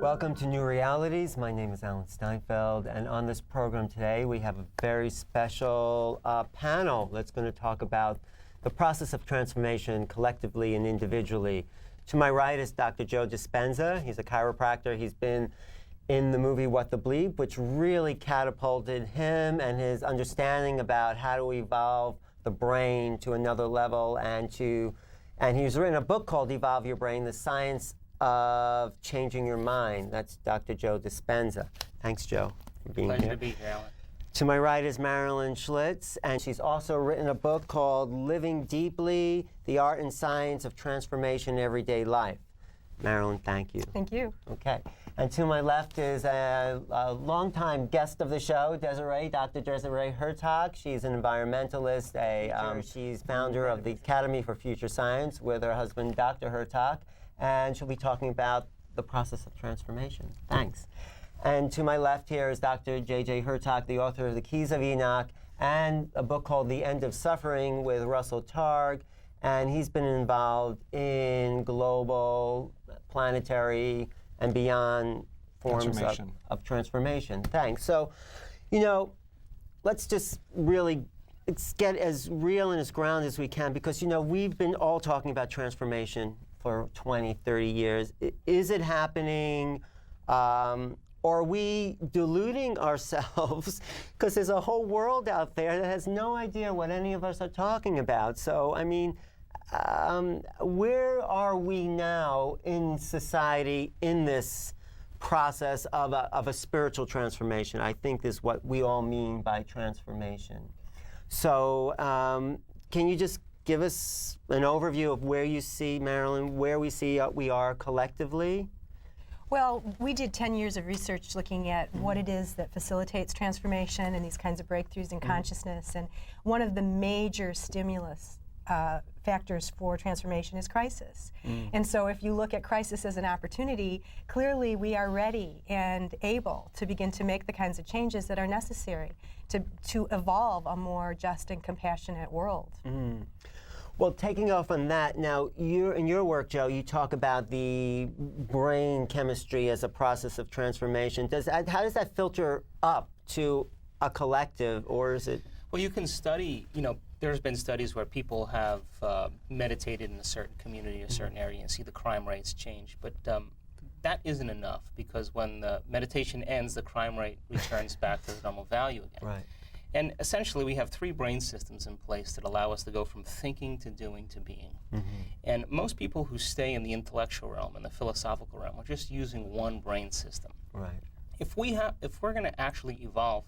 Welcome to Newrealities. My name is Steinfeld, and on this program today we have a very special panel that's going to talk about the process of transformation collectively and individually. To my right is Dr. Joe Dispenza. He's a chiropractor. He's been in the movie What the Bleep, which really catapulted him and his understanding about how to evolve the brain to another level, and he's written a book called Evolve Your Brain, The Science of Changing Your Mind. That's Dr. Joe Dispenza. Thanks, Joe, for being here. Pleasure to be here, Alan. To my right is Marilyn Schlitz, and she's also written a book called Living Deeply, The Art and Science of Transformation in Everyday Life. Marilyn, thank you. Thank you. Okay. And to my left is a longtime guest of the show, Dr. Desiree Hurtak. She's an environmentalist. She's founder of the Academy for Future Science with her husband, Dr. Hurtak, and she'll be talking about the process of transformation. Thanks. And to my left here is Dr. J.J. Hurtak, the author of The Keys of Enoch and a book called The End of Suffering with Russell Targ. And he's been involved in global, planetary, and beyond forms of transformation. Thanks. So, let's just really get as real and as grounded as we can, because, we've been all talking about transformation for 20, 30 years. Is it happening? Are we deluding ourselves? Because there's a whole world out there that has no idea what any of us are talking about. So, where are we now in society in this process of a spiritual transformation? I think is what we all mean by transformation. So can you just give us an overview of where you see, Marilyn, where we see we are collectively? Well, we did 10 years of research looking at what it is that facilitates transformation and these kinds of breakthroughs in consciousness. And one of the major stimulus factors for transformation is crisis. And so if you look at crisis as an opportunity, clearly we are ready and able to begin to make the kinds of changes that are necessary to evolve a more just and compassionate world. Well, taking off on that, now, in your work, Joe, you talk about the brain chemistry as a process of transformation. How does that filter up to a collective, or is it? Well, you can study, there's been studies where people have meditated in a certain community, a certain area, and see the crime rates change. But that isn't enough, because when the meditation ends, the crime rate returns back to the normal value again. Right. And essentially, we have three brain systems in place that allow us to go from thinking to doing to being. And most people who stay in the intellectual realm and the philosophical realm are just using one brain system. Right. If we're going to actually evolve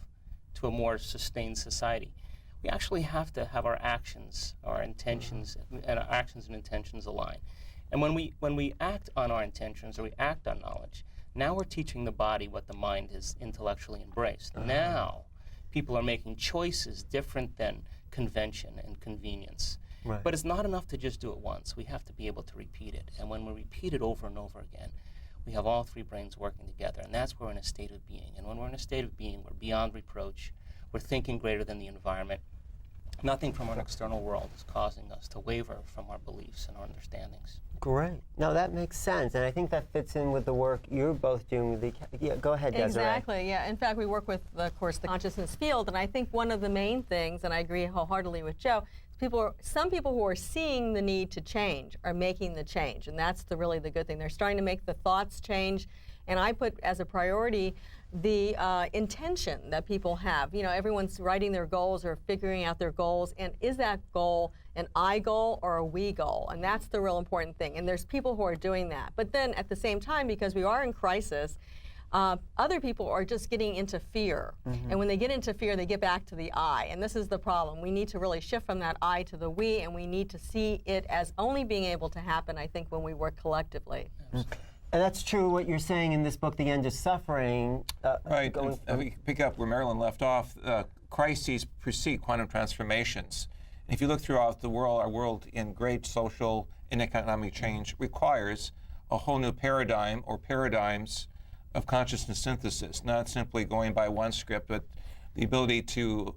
to a more sustained society, we actually have to have our actions, our intentions, and our actions and intentions align. And when we act on our intentions, or we act on knowledge, now we're teaching the body what the mind has intellectually embraced. Now, people are making choices different than convention and convenience. Right. But it's not enough to just do it once. We have to be able to repeat it. And when we repeat it over and over again, we have all three brains working together, and that's where we're in a state of being. And when we're in a state of being, we're beyond reproach. We're thinking greater than the environment. Nothing from our external world is causing us to waver from our beliefs and our understandings. Great. No, that makes sense, and I think that fits in with the work you're both doing with the. Yeah, go ahead, Desiree. Exactly. Yeah. In fact, we work with, of course, the consciousness field, and I think one of the main things, and I agree wholeheartedly with Joe, some people who are seeing the need to change are making the change, and that's really the good thing. They're starting to make the thoughts change, and I put as a priority the intention that people have. Everyone's writing their goals or figuring out their goals, and is that goal an I goal or a we goal? And that's the real important thing. And there's people who are doing that. But then at the same time, because we are in crisis, other people are just getting into fear. And when they get into fear, they get back to the I. And this is the problem. We need to really shift from that I to the we, and we need to see it as only being able to happen, I think, when we work collectively. And that's true what you're saying in this book, The End of Suffering. Right. If we pick up where Marilyn left off, crises precede quantum transformations. And if you look throughout the world, our world in great social and economic change requires a whole new paradigm or paradigms of consciousness synthesis, not simply going by one script, but the ability to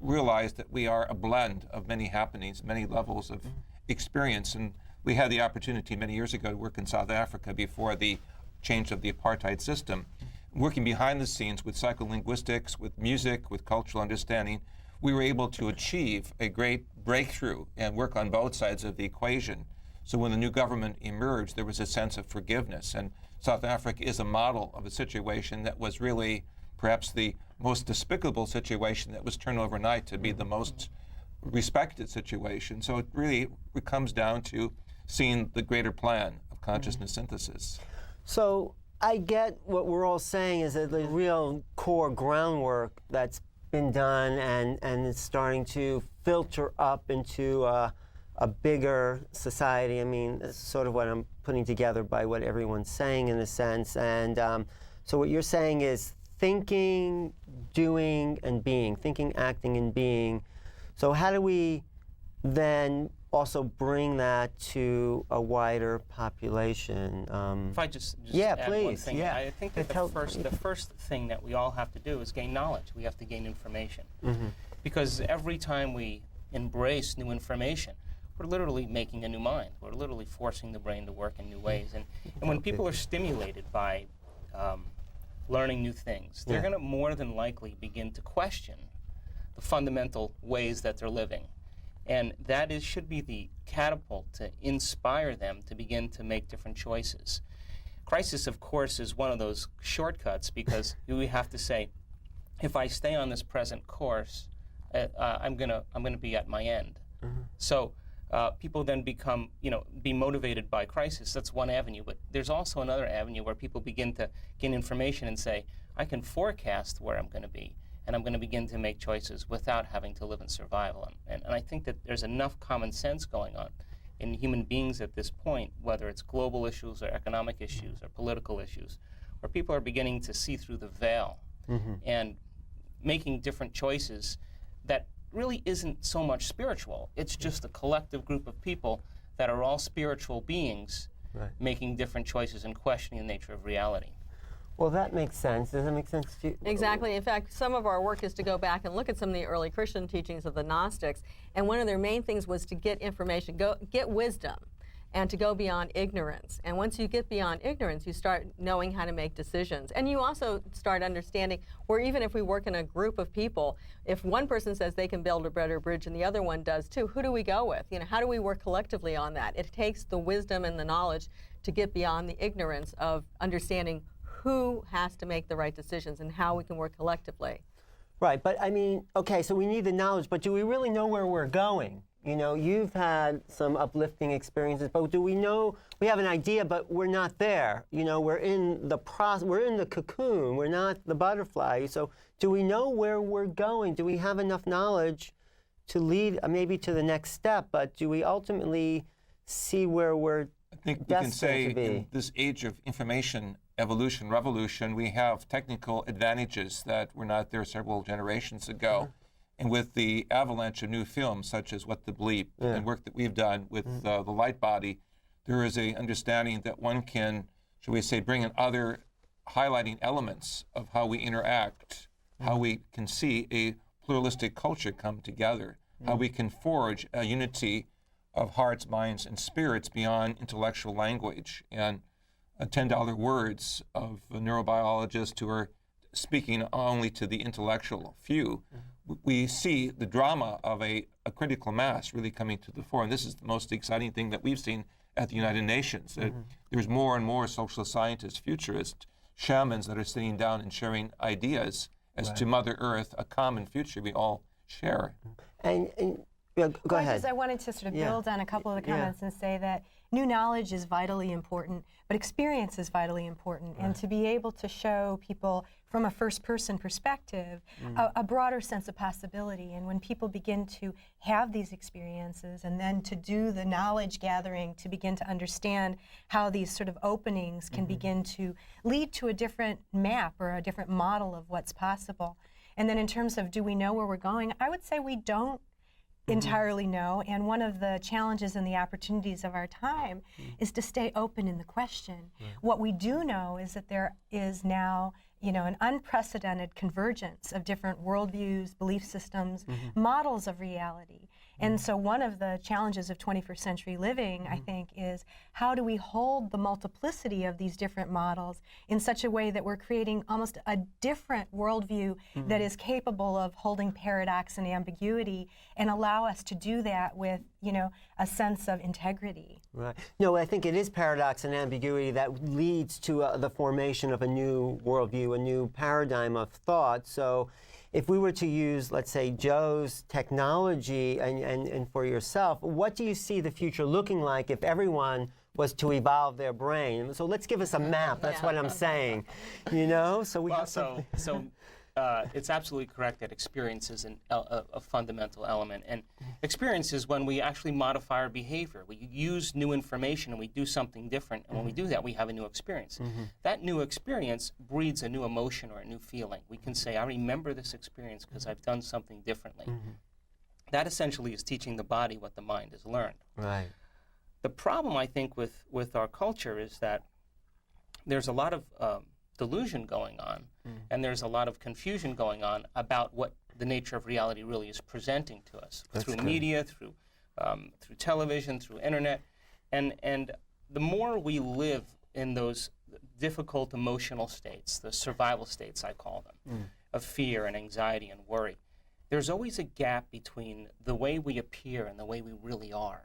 realize that we are a blend of many happenings, many levels of experience. And we had the opportunity many years ago to work in South Africa before the change of the apartheid system. Working behind the scenes with psycholinguistics, with music, with cultural understanding, we were able to achieve a great breakthrough and work on both sides of the equation. So when the new government emerged, there was a sense of forgiveness. And South Africa is a model of a situation that was really perhaps the most despicable situation that was turned overnight to be the most respected situation. So it really comes down to seeing the greater plan of consciousness synthesis. So I get what we're all saying is that the real core groundwork that's been done and it's starting to filter up into a bigger society. I mean, that's sort of what I'm putting together by what everyone's saying in a sense. And so what you're saying is thinking, doing, and being. Thinking, acting, and being. So how do we then also bring that to a wider population? If I just yeah, add please. one thing, Yeah. I think that the first thing that we all have to do is gain knowledge. We have to gain information. Because every time we embrace new information, we're literally making a new mind. We're literally forcing the brain to work in new ways. And when people are stimulated by learning new things, they're going to more than likely begin to question the fundamental ways that they're living. And that should be the catapult to inspire them to begin to make different choices. Crisis, of course, is one of those shortcuts because we have to say, if I stay on this present course, I'm gonna be at my end. So people then become, be motivated by crisis. That's one avenue. But there's also another avenue where people begin to gain information and say, I can forecast where I'm going to be. And I'm going to begin to make choices without having to live in survival. And I think that there's enough common sense going on in human beings at this point, whether it's global issues or economic issues or political issues, where people are beginning to see through the veil and making different choices that really isn't so much spiritual. It's just a collective group of people that are all spiritual beings making different choices and questioning the nature of reality. Well, that makes sense. Does that make sense to you? Exactly. In fact, some of our work is to go back and look at some of the early Christian teachings of the Gnostics, and one of their main things was to get information, get wisdom, and to go beyond ignorance. And once you get beyond ignorance, you start knowing how to make decisions. And you also start understanding where even if we work in a group of people, if one person says they can build a better bridge and the other one does too, who do we go with? How do we work collectively on that? It takes the wisdom and the knowledge to get beyond the ignorance of understanding who has to make the right decisions and how we can work collectively. Right, but I mean, okay, so we need the knowledge, but do we really know where we're going? You've had some uplifting experiences, but do we know, we have an idea, but we're not there. We're in the process, we're in the cocoon, we're not the butterfly. So do we know where we're going? Do we have enough knowledge to lead maybe to the next step, but do we ultimately see where we're I think we can say to be? In this age of information evolution, revolution, we have technical advantages that were not there several generations ago. And with the avalanche of new films, such as What the Bleep, and work that we've done with the light body, there is an understanding that one can, shall we say, bring in other highlighting elements of how we interact, how we can see a pluralistic culture come together, how we can forge a unity of hearts, minds, and spirits beyond intellectual language. And $10 words of neurobiologists who are speaking only to the intellectual few, we see the drama of a critical mass really coming to the fore. And this is the most exciting thing that we've seen at the United Nations. There's more and more social scientists, futurists, shamans that are sitting down and sharing ideas as to Mother Earth, a common future we all share. And go ahead. I wanted to sort of build on a couple of the comments and say that new knowledge is vitally important, but experience is vitally important. And to be able to show people from a first-person perspective a broader sense of possibility. And when people begin to have these experiences and then to do the knowledge gathering to begin to understand how these sort of openings can begin to lead to a different map or a different model of what's possible. And then in terms of do we know where we're going, I would say we don't entirely know, and one of the challenges and the opportunities of our time is to stay open in the question. What we do know is that there is now an unprecedented convergence of different worldviews, belief systems, models of reality. And so one of the challenges of 21st century living, I think, is how do we hold the multiplicity of these different models in such a way that we're creating almost a different worldview that is capable of holding paradox and ambiguity, and allow us to do that with, a sense of integrity. Right. No, I think it is paradox and ambiguity that leads to the formation of a new worldview, a new paradigm of thought. So if we were to use, let's say, Joe's technology and for yourself, what do you see the future looking like if everyone was to evolve their brain? So let's give us a map. That's what I'm saying. So we have something. So it's absolutely correct that experience is a fundamental element. And experience is when we actually modify our behavior. We use new information and we do something different. And when we do that, we have a new experience. That new experience breeds a new emotion or a new feeling. We can say, I remember this experience because I've done something differently. That essentially is teaching the body what the mind has learned. Right. The problem, I think, with our culture is that there's a lot of delusion going on, and there's a lot of confusion going on about what the nature of reality really is presenting to us through media, through television, through internet, and the more we live in those difficult emotional states, the survival states I call them, of fear and anxiety and worry, there's always a gap between the way we appear and the way we really are,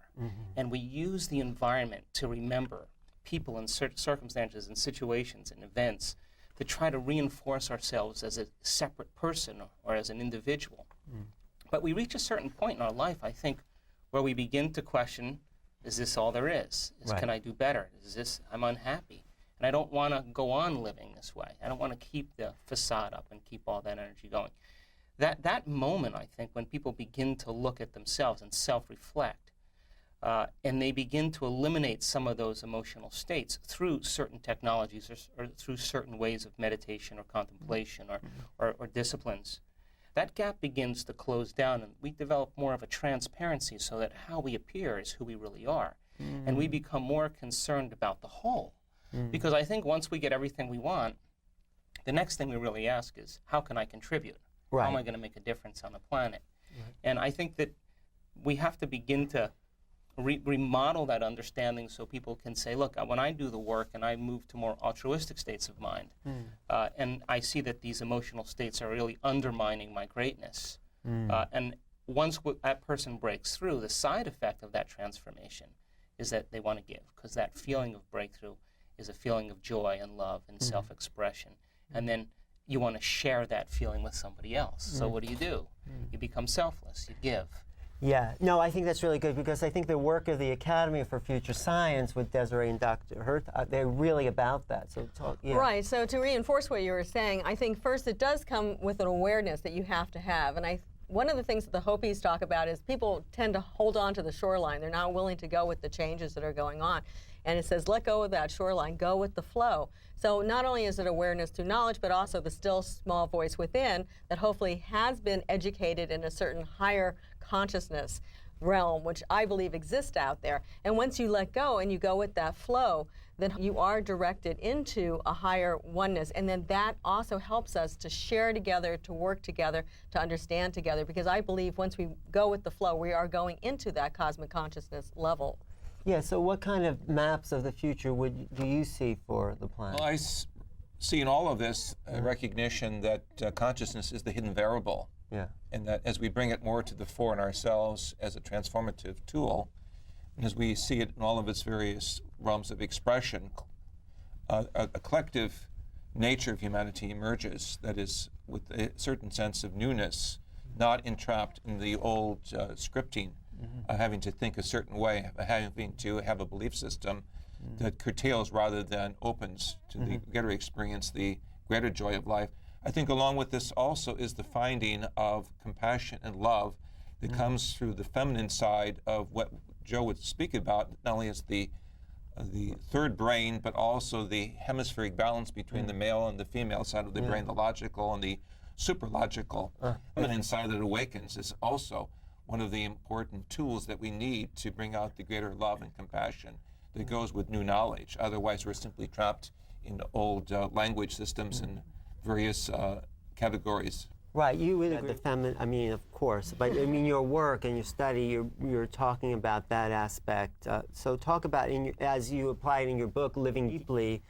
and we use the environment to remember people and circumstances and situations and events to try to reinforce ourselves as a separate person or as an individual. But we reach a certain point in our life, I think, where we begin to question, is this all there is? Can I do better? I'm unhappy. And I don't want to go on living this way. I don't want to keep the facade up and keep all that energy going. That moment, I think, when people begin to look at themselves and self-reflect, and they begin to eliminate some of those emotional states through certain technologies or through certain ways of meditation or contemplation or disciplines. That gap begins to close down, and we develop more of a transparency so that how we appear is who we really are. And we become more concerned about the whole. Because I think once we get everything we want, the next thing we really ask is, how can I contribute? How am I going to make a difference on the planet? And I think that we have to begin to remodel that understanding so people can say, look, when I do the work and I move to more altruistic states of mind, and I see that these emotional states are really undermining my greatness, and once that person breaks through, the side effect of that transformation is that they want to give, because that feeling of breakthrough is a feeling of joy and love and self-expression. And then you want to share that feeling with somebody else. So what do? You become selfless, you give. Yeah, no, I think that's really good, because I think the work of the Academy for Future Science with Desiree and Dr. Hurtak, they're really about that. So Right, so to reinforce what you were saying, I think first it does come with an awareness that you have to have. And one of the things that the Hopis talk about is people tend to hold on to the shoreline. They're not willing to go with the changes that are going on. And it says, let go of that shoreline, go with the flow. So not only is it awareness through knowledge, but also the still small voice within that hopefully has been educated in a certain higher consciousness realm, which I believe exists out there. And once you let go and you go with that flow, then you are directed into a higher oneness. And then that also helps us to share together, to work together, to understand together. Because I believe once we go with the flow, we are going into that cosmic consciousness level. Yeah, so what kind of maps of the future do you see for the planet? Well, I see in all of this a recognition that consciousness is the hidden variable. Yeah. And that as we bring it more to the fore in ourselves as a transformative tool, and as we see it in all of its various realms of expression, a collective nature of humanity emerges that is with a certain sense of newness, not entrapped in the old scripting, having to think a certain way, having to have a belief system that curtails rather than opens to the greater experience, the greater joy of life. I think along with this also is the finding of compassion and love that comes through the feminine side of what Joe would speak about, not only as the third brain, but also the hemispheric balance between the male and the female side of the brain, the logical and the superlogical. Feminine side that awakens is also one of the important tools that we need to bring out the greater love and compassion that goes with new knowledge. Otherwise, we're simply trapped in old language systems and various categories. Right, you would agree. The feminine, I mean, of course, but I mean, your work and your study, you're talking about that aspect. So talk about, as you apply it in your book, Living Deeply,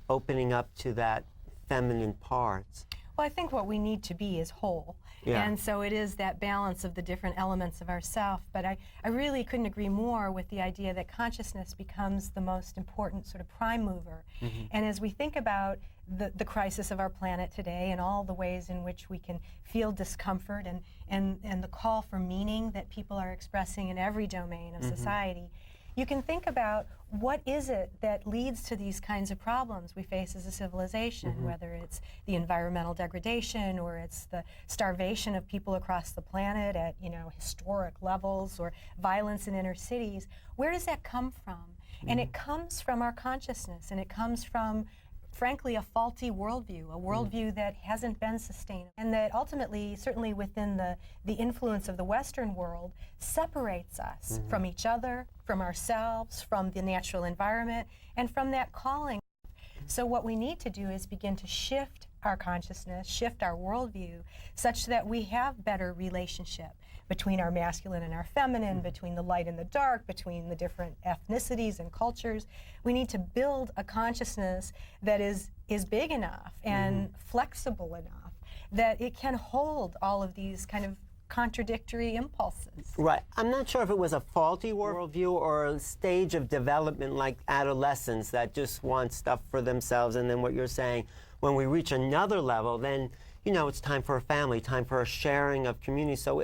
opening up to that feminine parts. Well, I think what we need to be is whole. Yeah. And so it is that balance of the different elements of ourself. But I really couldn't agree more with the idea that consciousness becomes the most important sort of prime mover. And as we think about the crisis of our planet today and all the ways in which we can feel discomfort and the call for meaning that people are expressing in every domain of society, you can think about what is it that leads to these kinds of problems we face as a civilization, whether it's the environmental degradation or it's the starvation of people across the planet at historic levels or violence in inner cities. Where does that come from? And it comes from our consciousness, and it comes from, frankly, a faulty worldview, a worldview that hasn't been sustainable, and that ultimately, certainly within the influence of the Western world, separates us from each other, from ourselves, from the natural environment, and from that calling. So what we need to do is begin to shift our consciousness, shift our worldview, such that we have better relationship between our masculine and our feminine, between the light and the dark, between the different ethnicities and cultures. We need to build a consciousness that is big enough and flexible enough that it can hold all of these kind of contradictory impulses. Right. I'm not sure if it was a faulty worldview or a stage of development like adolescents that just want stuff for themselves, and then what you're saying, when we reach another level, then it's time for a family, time for a sharing of community. So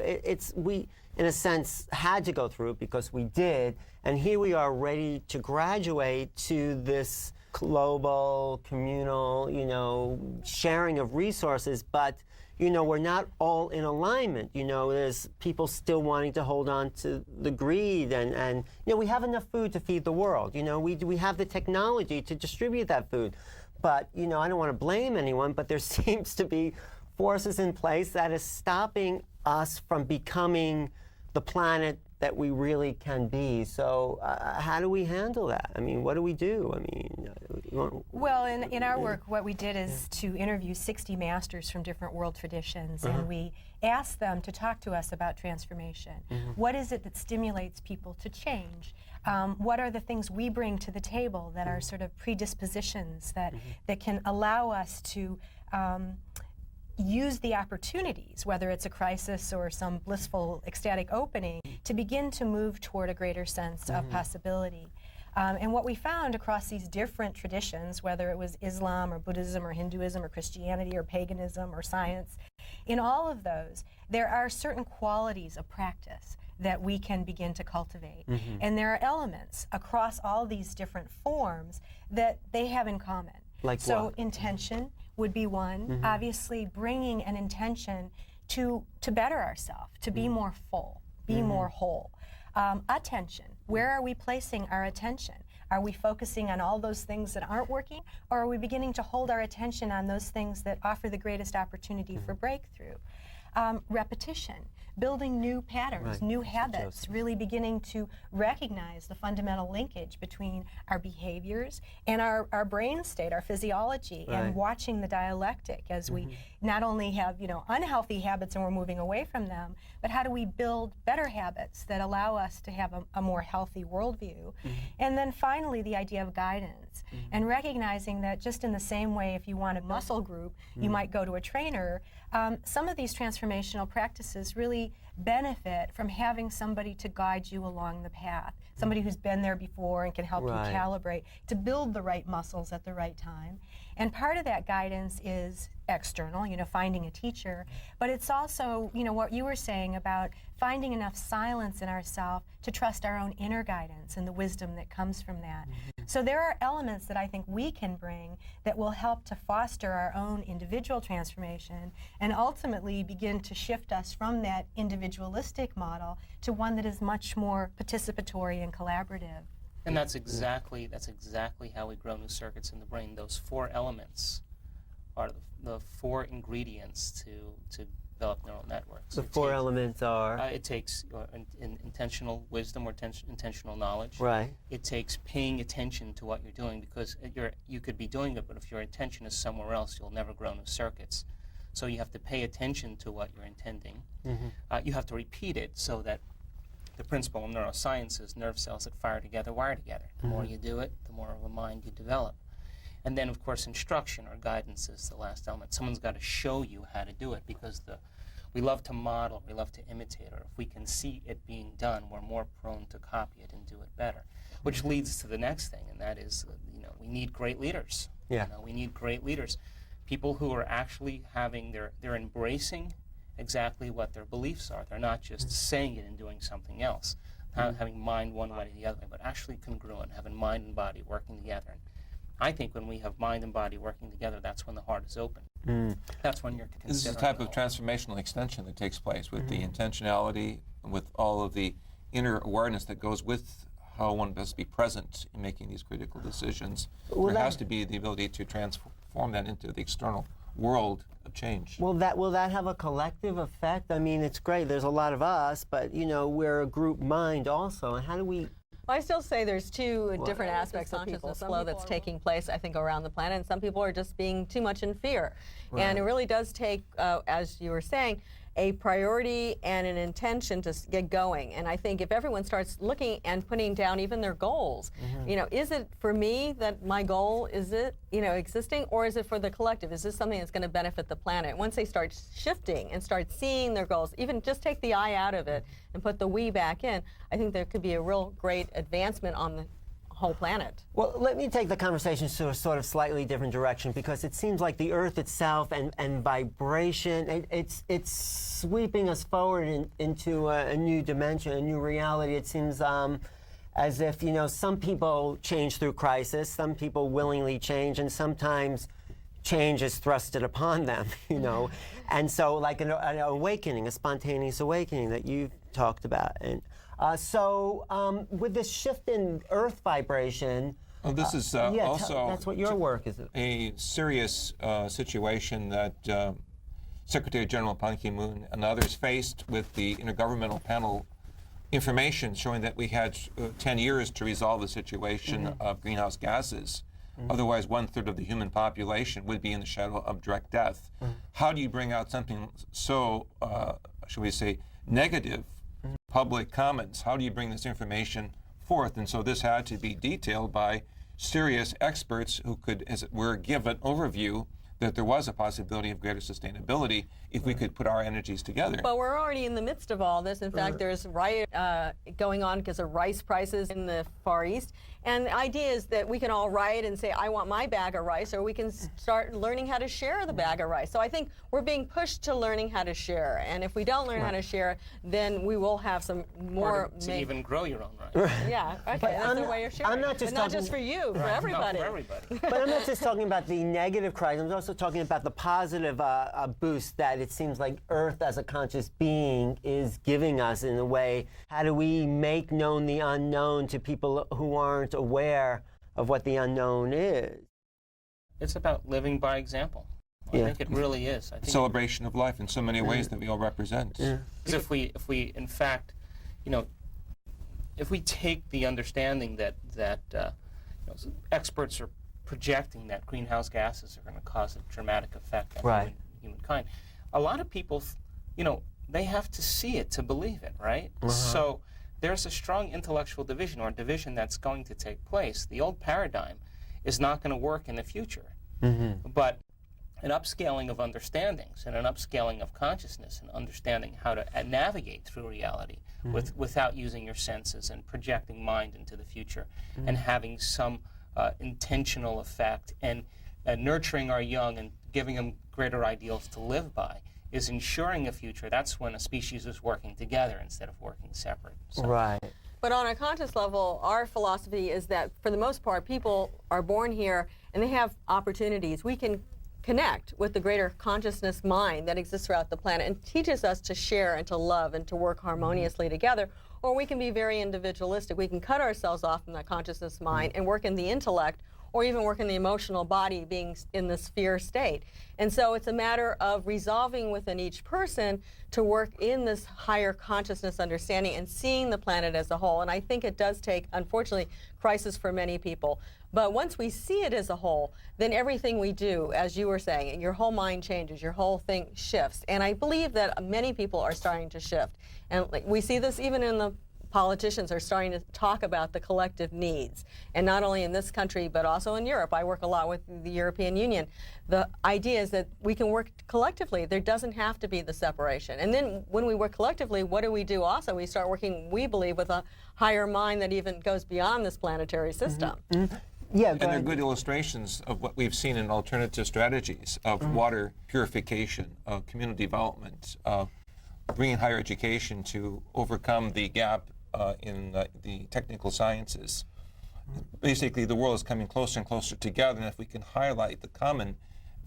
we, in a sense, had to go through it because we did, and here we are ready to graduate to this global, communal, sharing of resources, but we're not all in alignment. There's people still wanting to hold on to the greed, and we have enough food to feed the world. We have the technology to distribute that food. But, I don't want to blame anyone, but there seems to be forces in place that is stopping us from becoming the planet that we really can be. So how do we handle that? I mean, what do we do? I mean, well, in our work, what we did is to interview 60 masters from different world traditions, and we asked them to talk to us about transformation. What is it that stimulates people to change? What are the things we bring to the table that are sort of predispositions that can allow us to use the opportunities, whether it's a crisis or some blissful, ecstatic opening, to begin to move toward a greater sense of possibility. And what we found across these different traditions, whether it was Islam or Buddhism or Hinduism or Christianity or paganism or science, in all of those, there are certain qualities of practice that we can begin to cultivate. And there are elements across all these different forms that they have in common. Like so what? Intention would be one. Obviously, bringing an intention to better ourselves, to be more full, be more whole. Attention. Where are we placing our attention? Are we focusing on all those things that aren't working, or are we beginning to hold our attention on those things that offer the greatest opportunity for breakthrough? Repetition. Building new patterns, new habits, really beginning to recognize the fundamental linkage between our behaviors and our brain state, our physiology, and watching the dialectic as we not only have unhealthy habits and we're moving away from them, but how do we build better habits that allow us to have a more healthy worldview? And then finally, the idea of guidance, and recognizing that just in the same way if you want a muscle group, you might go to a trainer. Some of these transformational practices really benefit from having somebody to guide you along the path, somebody who's been there before and can help you calibrate to build the right muscles at the right time. And part of that guidance is external, finding a teacher, but it's also, what you were saying about finding enough silence in ourselves to trust our own inner guidance and the wisdom that comes from that. So there are elements that I think we can bring that will help to foster our own individual transformation and ultimately begin to shift us from that individualistic model to one that is much more participatory and collaborative. And that's exactly how we grow new circuits in the brain. Those four elements are the four ingredients to develop neural networks. The four elements are? It takes intentional wisdom or intentional knowledge. Right. It takes paying attention to what you're doing, because you could be doing it, but if your intention is somewhere else, you'll never grow new circuits. So you have to pay attention to what you're intending. You have to repeat it, so that the principle of neuroscience is nerve cells that fire together wire together. The more you do it, the more of a mind you develop. And then, of course, instruction or guidance is the last element. Someone's got to show you how to do it, because we love to model, we love to imitate, or if we can see it being done, we're more prone to copy it and do it better. Which leads to the next thing, and that is, we need great leaders. Yeah. We need great leaders. People who are actually they're embracing exactly what their beliefs are. They're not just saying it and doing something else, not having mind one way or the other, but actually congruent, having mind and body working together. And I think when we have mind and body working together, that's when the heart is open. That's when you're considering. This is a type of transformational extension that takes place with the intentionality, with all of the inner awareness that goes with how one must be present in making these critical decisions. Well, there has to be the ability to transform that into the external world of change. Will that have a collective effect? I mean, it's great. There's a lot of us, but we're a group mind also. And how do we? I still say there's two different aspects of consciousness flow that's taking place, I think, around the planet, and some people are just being too much in fear. Right. And it really does take, as you were saying, a priority and an intention to get going. And I think if everyone starts looking and putting down even their goals, is it for me that my goal is existing, or is it for the collective? Is this something that's going to benefit the planet? Once they start shifting and start seeing their goals, even just take the I out of it and put the we back in, I think there could be a real great advancement on the whole planet. Well, let me take the conversation to a sort of slightly different direction, because it seems like the Earth itself and vibration, it's sweeping us forward into a new dimension, a new reality. It seems as if, some people change through crisis, some people willingly change, and sometimes change is thrusted upon them, And so like an awakening, a spontaneous awakening that you've talked about. And with this shift in Earth vibration, this is also that's what your work is. A serious situation that Secretary General Ban Ki-moon and others faced with the Intergovernmental Panel information showing that we had 10 years to resolve the situation of greenhouse gases. Otherwise, 1/3 of the human population would be in the shadow of direct death. How do you bring out something so, shall we say, negative? Public comments. How do you bring this information forth? And so this had to be detailed by serious experts who could, as it were, give an overview that there was a possibility of greater sustainability if we could put our energies together. But we're already in the midst of all this. In fact, there's riot going on because of rice prices in the Far East. And the idea is that we can all riot and say, I want my bag of rice, or we can start learning how to share the bag of rice. So I think we're being pushed to learning how to share. And if we don't learn how to share, then we will have some more... Or to even grow your own rice. Yeah, okay, that's a way of sharing. I'm not just but not just for you, for everybody. Not for everybody. But I'm not just talking about the negative crisis. I'm also talking about the positive boost that it seems like Earth as a conscious being is giving us in a way. How do we make known the unknown to people who aren't aware of what the unknown is? It's about living by example. I think it really is. I think celebration of life in so many ways that we all represent. Because if we in fact, if we take the understanding that experts are projecting that greenhouse gases are going to cause a dramatic effect on humankind, a lot of people, they have to see it to believe it, right? So there's a strong intellectual division, or division that's going to take place. The old paradigm is not going to work in the future. But an upscaling of understandings and an upscaling of consciousness and understanding how to navigate through reality without using your senses and projecting mind into the future and having some intentional effect and nurturing our young and giving them greater ideals to live by is ensuring a future. That's when a species is working together instead of working separate. So. Right. But on a conscious level, our philosophy is that for the most part, people are born here and they have opportunities. We can connect with the greater consciousness mind that exists throughout the planet and teaches us to share and to love and to work harmoniously together. Or we can be very individualistic. We can cut ourselves off from that consciousness mind and work in the intellect, or even work in the emotional body being in this fear state. And so it's a matter of resolving within each person to work in this higher consciousness understanding and seeing the planet as a whole. And I think it does take, unfortunately, crisis for many people. But once we see it as a whole, then everything we do, as you were saying, your whole mind changes, your whole thing shifts. And I believe that many people are starting to shift. And we see this even in the politicians are starting to talk about the collective needs. And not only in this country, but also in Europe. I work a lot with the European Union. The idea is that we can work collectively. There doesn't have to be the separation. And then when we work collectively, what do we do also? We start working, we believe, with a higher mind that even goes beyond this planetary system. Yeah, And they're good illustrations of what we've seen in alternative strategies of water purification, of community development, of bringing higher education to overcome the gap in the technical sciences. Basically, the world is coming closer and closer together, and if we can highlight the common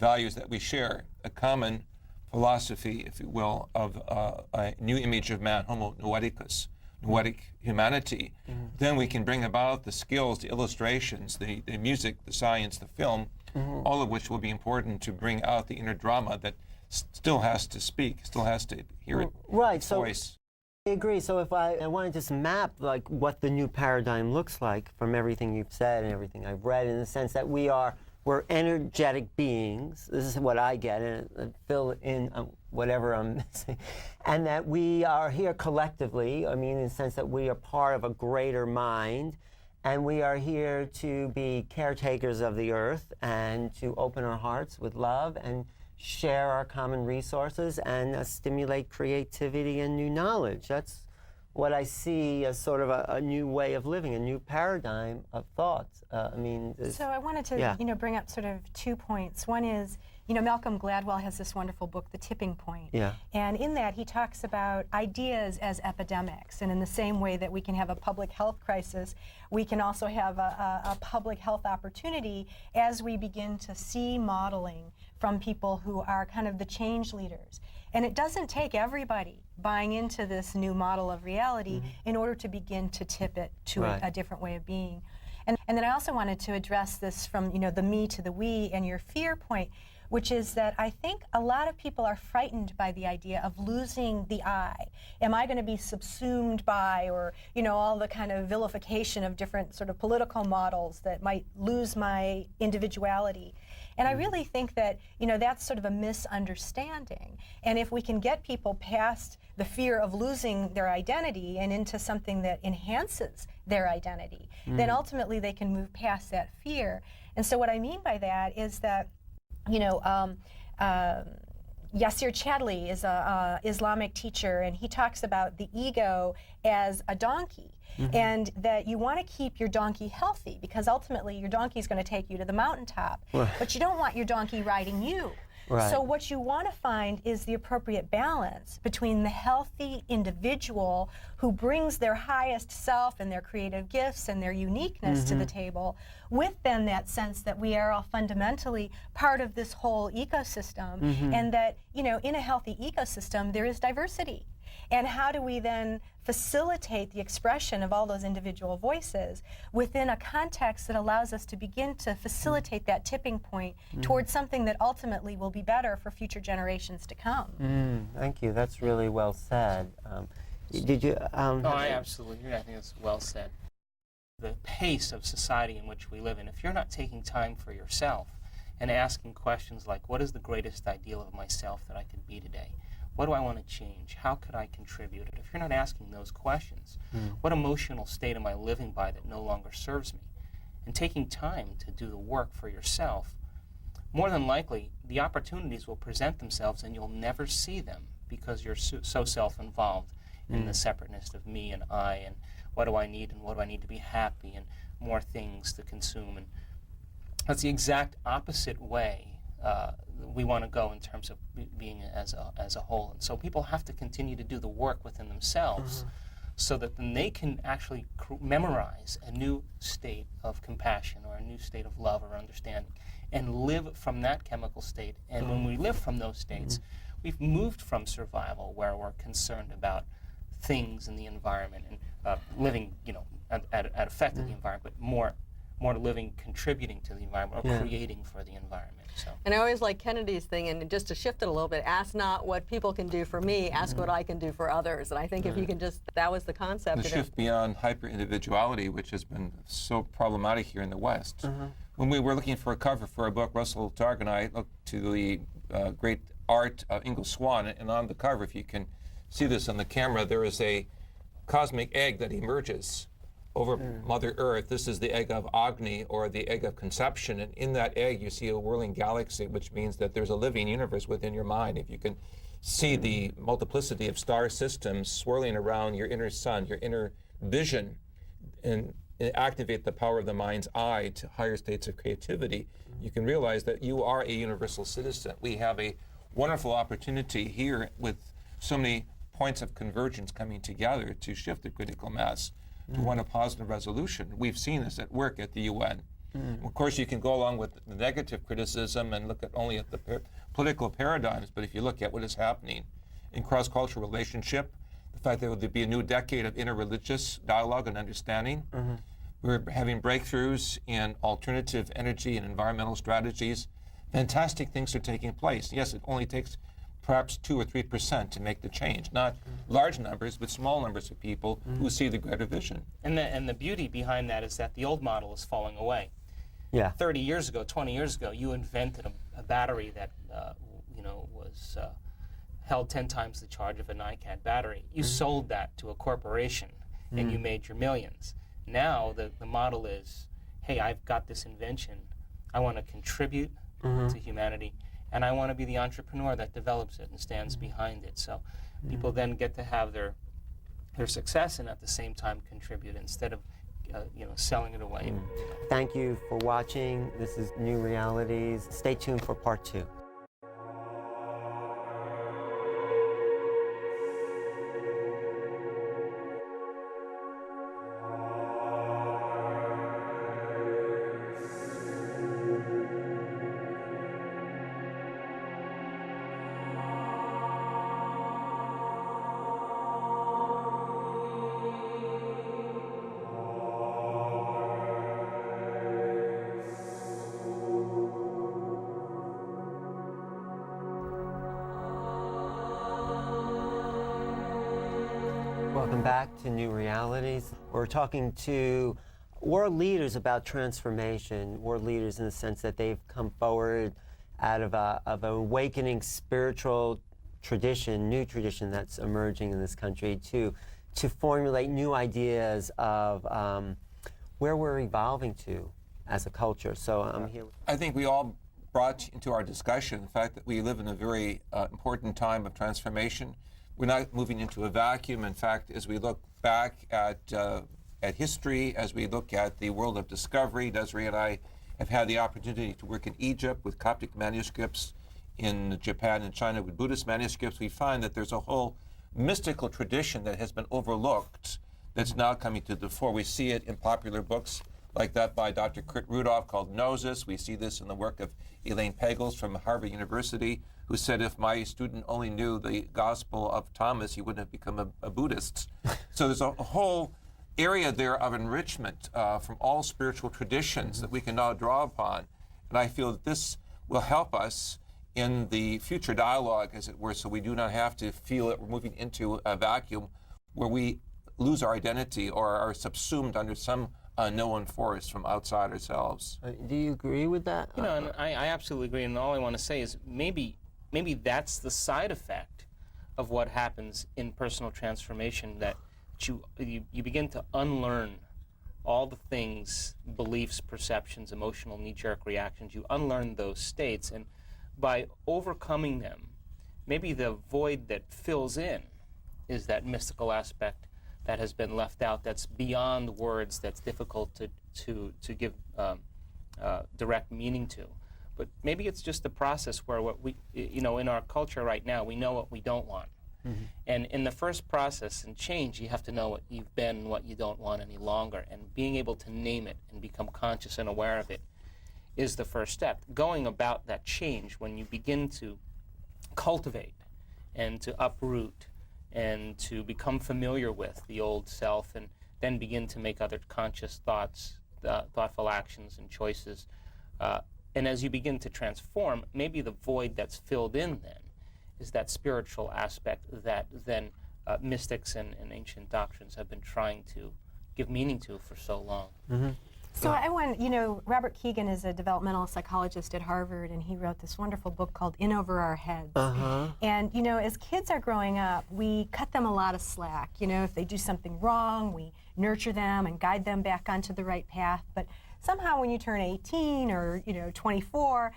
values that we share, a common philosophy, if you will, of a new image of man, homo noeticus, noetic humanity, then we can bring about the skills, the illustrations, the music, the science, the film, all of which will be important to bring out the inner drama that still has to speak, still has to hear its voice. I agree. So if I want to just map like what the new paradigm looks like from everything you've said and everything I've read, in the sense that we're energetic beings. This is what I get, and fill in whatever I'm missing. And that we are here collectively, I mean, in the sense that we are part of a greater mind, and we are here to be caretakers of the earth and to open our hearts with love and share our common resources and stimulate creativity and new knowledge. That's what I see as sort of a new way of living, a new paradigm of thought. I mean, so I wanted to, bring up sort of 2 points. One is, Malcolm Gladwell has this wonderful book, The Tipping Point. Yeah. And in that, he talks about ideas as epidemics. And in the same way that we can have a public health crisis, we can also have a public health opportunity as we begin to see modeling from people who are kind of the change leaders. And it doesn't take everybody buying into this new model of reality in order to begin to tip it to a different way of being. And then I also wanted to address this from, the me to the we and your fear point, which is that I think a lot of people are frightened by the idea of losing the I. Am I going to be subsumed by, or, all the kind of vilification of different sort of political models that might lose my individuality? And I really think that, that's sort of a misunderstanding. And if we can get people past the fear of losing their identity and into something that enhances their identity, then ultimately they can move past that fear. And so what I mean by that is that, Yasir Chadli is an Islamic teacher, and he talks about the ego as a donkey. And that you want to keep your donkey healthy, because ultimately your donkey is going to take you to the mountaintop. But you don't want your donkey riding you. So what you want to find is the appropriate balance between the healthy individual who brings their highest self and their creative gifts and their uniqueness to the table, with then that sense that we are all fundamentally part of this whole ecosystem, and that, in a healthy ecosystem there is diversity. And how do we then facilitate the expression of all those individual voices within a context that allows us to begin to facilitate that tipping point towards something that ultimately will be better for future generations to come? Thank you. That's really well said. Did you? No, I absolutely agree. I think it's well said. The pace of society in which we live in, if you're not taking time for yourself and asking questions like, what is the greatest ideal of myself that I could be today? What do I want to change? How could I contribute? If you're not asking those questions, what emotional state am I living by that no longer serves me? And taking time to do the work for yourself, more than likely, the opportunities will present themselves and you'll never see them because you're so self-involved in the separateness of me and I, and what do I need and what do I need to be happy, and more things to consume. And that's the exact opposite way we want to go in terms of being as a whole. And so people have to continue to do the work within themselves so that then they can actually memorize a new state of compassion or a new state of love or understanding and live from that chemical state. And when we live from those states, we've moved from survival, where we're concerned about things in the environment and living, at effect of the environment, but more more living, contributing to the environment, or creating for the environment. So. And I always like Kennedy's thing, and just to shift it a little bit, ask not what people can do for me, ask what I can do for others. And I think if you can just, that was the concept. The shift beyond hyper-individuality, which has been so problematic here in the West. When we were looking for a cover for a book, Russell Targ and I looked to the great art of Ingo Swann, and on the cover, if you can see this on the camera, there is a cosmic egg that emerges over Mother Earth. This is the egg of Agni, or the egg of conception, and in that egg you see a whirling galaxy, which means that there's a living universe within your mind. If you can see the multiplicity of star systems swirling around your inner sun, your inner vision, and activate the power of the mind's eye to higher states of creativity, you can realize that you are a universal citizen. We have a wonderful opportunity here with so many points of convergence coming together to shift the critical mass to one of positive resolution. We've seen this at work at the UN. Of course, you can go along with the negative criticism and look at only at the political paradigms, but if you look at what is happening in cross-cultural relationship, the fact that there would be a new decade of interreligious dialogue and understanding, we're having breakthroughs in alternative energy and environmental strategies. Fantastic things are taking place. Yes, it only takes perhaps 2 or 3% to make the change. Not large numbers, but small numbers of people who see the greater vision. And the beauty behind that is that the old model is falling away. 30 years ago, 20 years ago, you invented a battery that was held 10 times the charge of an iCAD battery. You sold that to a corporation, and you made your millions. Now the model is, hey, I've got this invention. I want to contribute to humanity, and I want to be the entrepreneur that develops it and stands behind it. So people then get to have their success and at the same time contribute instead of selling it away. Thank you for watching. This is Newrealities. Stay tuned for part 2. Welcome back to Newrealities. We're talking to world leaders about transformation, world leaders in the sense that they've come forward out of an awakening spiritual tradition, new tradition that's emerging in this country to formulate new ideas of where we're evolving to as a culture. So I'm here. I think we all brought into our discussion the fact that we live in a very important time of transformation. We're not moving into a vacuum. In fact, as we look back at history, as we look at the world of discovery, Desiree and I have had the opportunity to work in Egypt with Coptic manuscripts, in Japan and China with Buddhist manuscripts. We find that there's a whole mystical tradition that has been overlooked that's now coming to the fore. We see it in popular books like that by Dr. Kurt Rudolph called Gnosis. We see this in the work of Elaine Pagels from Harvard University, who said, if my student only knew the Gospel of Thomas, he wouldn't have become a Buddhist. So there's a whole area there of enrichment from all spiritual traditions that we can now draw upon. And I feel that this will help us in the future dialogue, as it were, so we do not have to feel that we're moving into a vacuum where we lose our identity or are subsumed under some unknown force from outside ourselves. Do you agree with that? And I absolutely agree. And all I want to say is maybe that's the side effect of what happens in personal transformation, that you begin to unlearn all the things, beliefs, perceptions, emotional knee-jerk reactions. You unlearn those states, and by overcoming them, maybe the void that fills in is that mystical aspect that has been left out, that's beyond words, that's difficult to give direct meaning to. But maybe it's just a process where what we, in our culture right now, we know what we don't want. And in the first process and change, you have to know what you've been and what you don't want any longer. And being able to name it and become conscious and aware of it is the first step. Going about that change, when you begin to cultivate and to uproot and to become familiar with the old self, and then begin to make other conscious thoughts thoughtful actions and choices. And as you begin to transform, maybe the void that's filled in then is that spiritual aspect that then mystics and ancient doctrines have been trying to give meaning to for so long. So I want, Robert Keegan is a developmental psychologist at Harvard, and he wrote this wonderful book called In Over Our Heads. And, as kids are growing up, we cut them a lot of slack. If they do something wrong, we nurture them and guide them back onto the right path. But somehow when you turn 18 or, 24,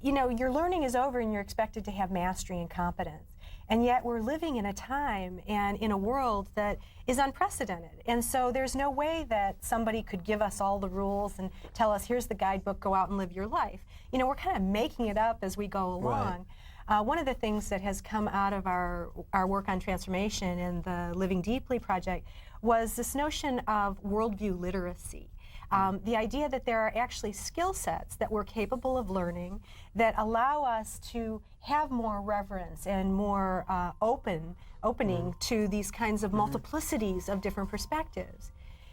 your learning is over and you're expected to have mastery and competence. And yet we're living in a time and in a world that is unprecedented. And so there's no way that somebody could give us all the rules and tell us, here's the guidebook, go out and live your life. We're kind of making it up as we go along. Right. One of the things that has come out of our work on transformation and the Living Deeply project was this notion of worldview literacy. The idea that there are actually skill sets that we're capable of learning that allow us to have more reverence and more opening to these kinds of multiplicities of different perspectives.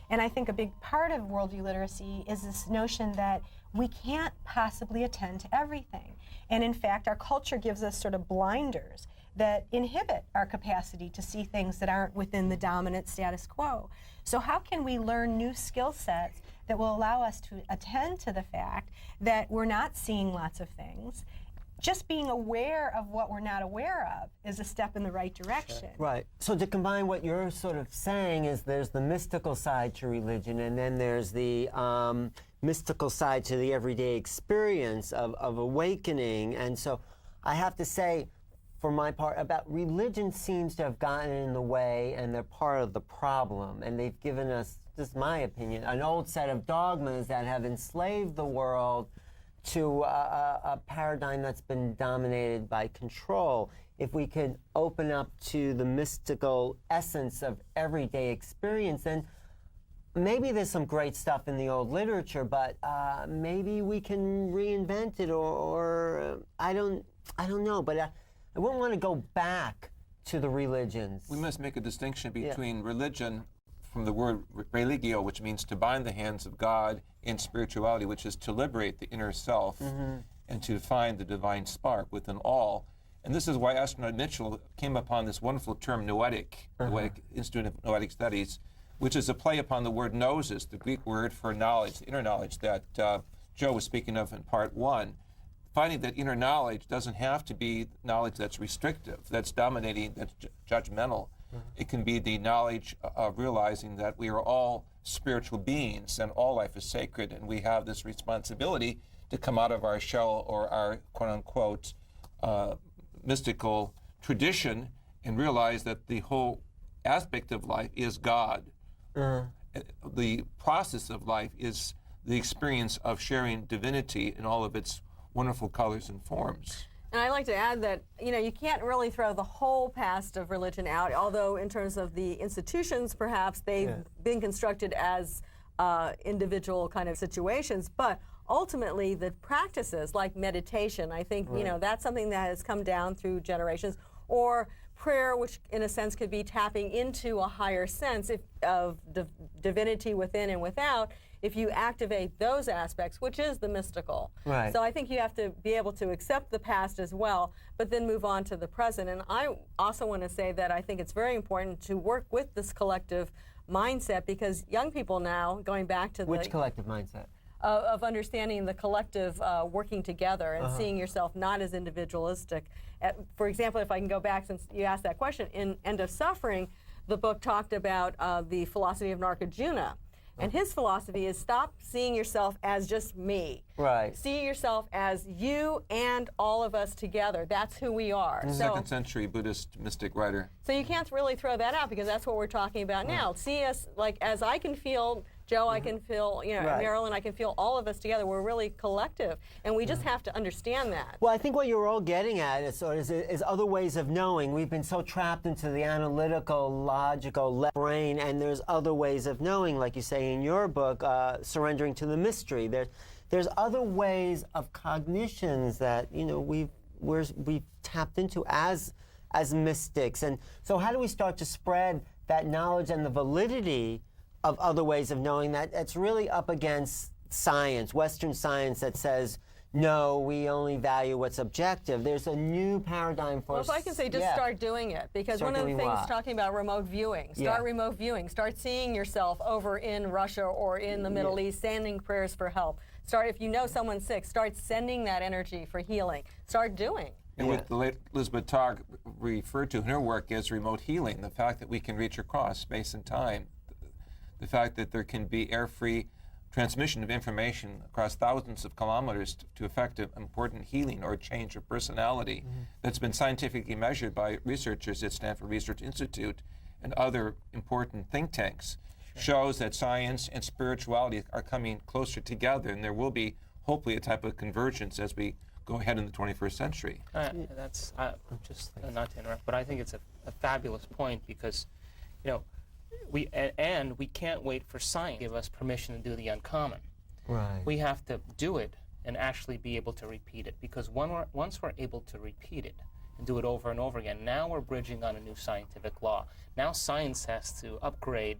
And I think a big part of worldview literacy is this notion that we can't possibly attend to everything. And in fact, our culture gives us sort of blinders that inhibit our capacity to see things that aren't within the dominant status quo. So how can we learn new skill sets that will allow us to attend to the fact that we're not seeing lots of things? Just being aware of what we're not aware of is a step in the right direction. Right. So to combine what you're sort of saying is there's the mystical side to religion, and then there's the mystical side to the everyday experience of awakening. And so I have to say, for my part, about religion seems to have gotten in the way, and they're part of the problem. And they've given us, this is my opinion, an old set of dogmas that have enslaved the world to a paradigm that's been dominated by control. If we could open up to the mystical essence of everyday experience, then maybe there's some great stuff in the old literature, but maybe we can reinvent it, or I don't know. But I wouldn't want to go back to the religions. We must make a distinction between religion, from the word religio, which means to bind the hands of God, and spirituality, which is to liberate the inner self and to find the divine spark within all. And this is why astronaut Mitchell came upon this wonderful term noetic, Noetic Institute of Noetic Studies, which is a play upon the word gnosis, the Greek word for knowledge, the inner knowledge that Joe was speaking of in part one. Finding that inner knowledge doesn't have to be knowledge that's restrictive, that's dominating, that's judgmental. It can be the knowledge of realizing that we are all spiritual beings and all life is sacred, and we have this responsibility to come out of our shell or our quote-unquote mystical tradition and realize that the whole aspect of life is God. The process of life is the experience of sharing divinity in all of its wonderful colors and forms. And I'd like to add that, you can't really throw the whole past of religion out, although in terms of the institutions, perhaps they've been constructed as individual kind of situations, but ultimately the practices like meditation, I think, that's something that has come down through generations, or prayer, which in a sense could be tapping into a higher sense of divinity within and without, if you activate those aspects, which is the mystical. Right. So I think you have to be able to accept the past as well, but then move on to the present. And I also want to say that I think it's very important to work with this collective mindset, because young people now, going back to Which collective mindset? Of understanding the collective working together and seeing yourself not as individualistic. For example, if I can go back, since you asked that question, in End of Suffering, the book talked about the philosophy of Nagarjuna. And his philosophy is stop seeing yourself as just me. Right. See yourself as you and all of us together. That's who we are. Second century Buddhist mystic writer. So you can't really throw that out, because that's what we're talking about now. See us like as I can feel, Joe, I can feel, Marilyn, I can feel all of us together. We're really collective, and we just have to understand that. Well, I think what you're all getting at is other ways of knowing. We've been so trapped into the analytical, logical left brain, and there's other ways of knowing, like you say in your book, surrendering to the mystery. There's other ways of cognitions that we've tapped into as mystics. And so how do we start to spread that knowledge and the validity of other ways of knowing that, it's really up against science, Western science that says, no, we only value what's objective. There's a new paradigm for Well, if I can say, just start doing it, because Start one of the doing things what? talking about remote viewing, start remote viewing, start seeing yourself over in Russia or in the Middle East, sending prayers for help. Start, if you know someone's sick, start sending that energy for healing. Start doing. And what the late Elizabeth Togg referred to in her work as remote healing, the fact that we can reach across space and time, the fact that there can be air-free transmission of information across thousands of kilometers to effect important healing or change of personality that's been scientifically measured by researchers at Stanford Research Institute and other important think tanks, shows that science and spirituality are coming closer together, and there will be hopefully a type of convergence as we go ahead in the 21st century. That's just not to interrupt, but I think it's a fabulous point, because, you know, we can't wait for science to give us permission to do the uncommon. Right. We have to do it and actually be able to repeat it, because once we're able to repeat it and do it over and over again, now we're bridging on a new scientific law. Now science has to upgrade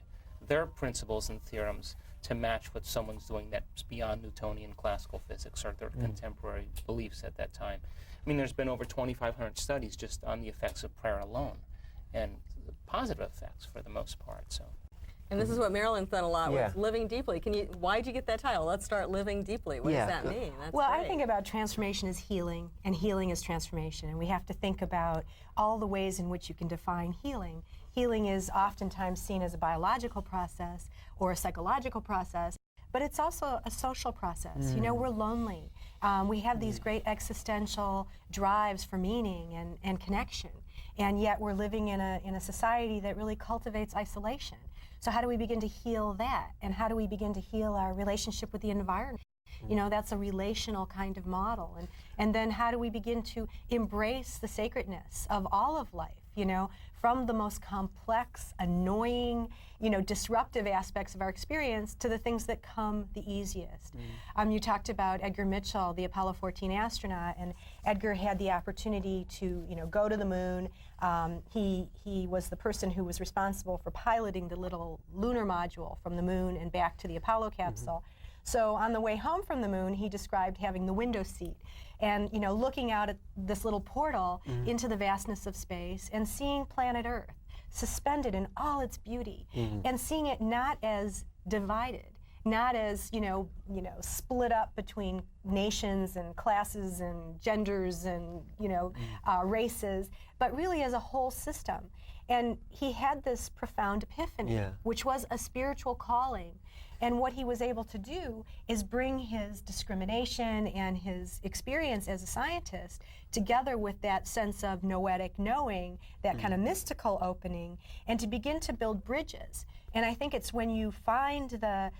their principles and theorems to match what someone's doing that's beyond Newtonian classical physics or their contemporary beliefs at that time. I mean, there's been over 2,500 studies just on the effects of prayer alone, and the positive effects for the most part. So. And this is what Marilyn's done a lot with, living deeply. Why'd you get that title? Let's start living deeply. What does that mean? That's well, great. I think about transformation as healing, and healing is transformation. And we have to think about all the ways in which you can define healing. Healing is oftentimes seen as a biological process or a psychological process, but it's also a social process. You know, we're lonely. We have these great existential drives for meaning and connection, and yet we're living in a society that really cultivates isolation. So how do we begin to heal that? And how do we begin to heal our relationship with the environment? You know, that's a relational kind of model. And then how do we begin to embrace the sacredness of all of life, you know, from the most complex, annoying, you know, disruptive aspects of our experience to the things that come the easiest. You talked about Edgar Mitchell, the Apollo 14 astronaut, and Edgar had the opportunity to, you know, go to the moon. He was the person who was responsible for piloting the little lunar module from the moon and back to the Apollo capsule. So on the way home from the moon, he described having the window seat and, you know, looking out at this little portal into the vastness of space and seeing planet Earth suspended in all its beauty, and seeing it not as divided, not as, you know, split up between nations and classes and genders and, you know, races, but really as a whole system. And he had this profound epiphany, which was a spiritual calling. And what he was able to do is bring his discrimination and his experience as a scientist together with that sense of noetic knowing, that kind of mystical opening, and to begin to build bridges. And I think it's when you find the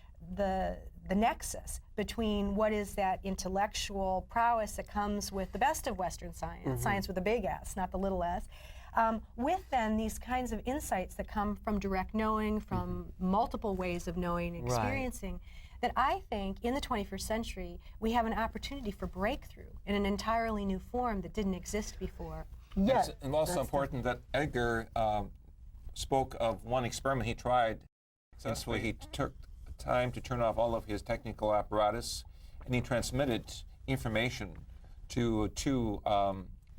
nexus between what is that intellectual prowess that comes with the best of Western science, science with a big S, not the little s, with then these kinds of insights that come from direct knowing, from multiple ways of knowing and experiencing, that I think in the 21st century we have an opportunity for breakthrough in an entirely new form that didn't exist before. It's also important that Edgar spoke of one experiment he tried successfully. He took time to turn off all of his technical apparatus, and he transmitted information to two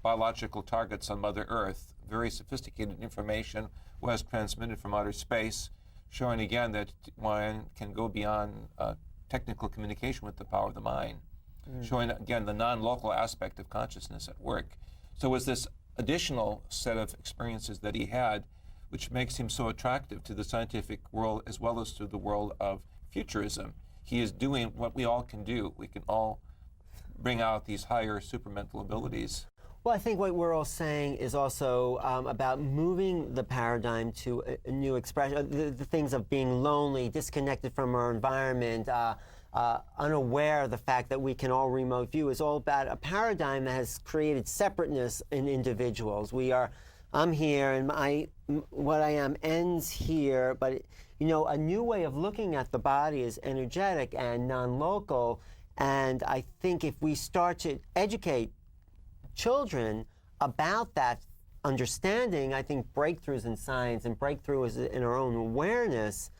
biological targets on Mother Earth. Very sophisticated information was transmitted from outer space, showing again that one can go beyond technical communication with the power of the mind, showing again the non-local aspect of consciousness at work. So it was this additional set of experiences that he had, which makes him so attractive to the scientific world as well as to the world of futurism. He is doing what we all can do. We can all bring out these higher supramental abilities. Well, I think what we're all saying is also about moving the paradigm to a new expression. The things of being lonely, disconnected from our environment, unaware of the fact that we can all remote view is all about a paradigm that has created separateness in individuals. I'm here, and what I am ends here, but you know, a new way of looking at the body is energetic and non-local, and I think if we start to educate children about that understanding, I think breakthroughs in science and breakthroughs in our own awareness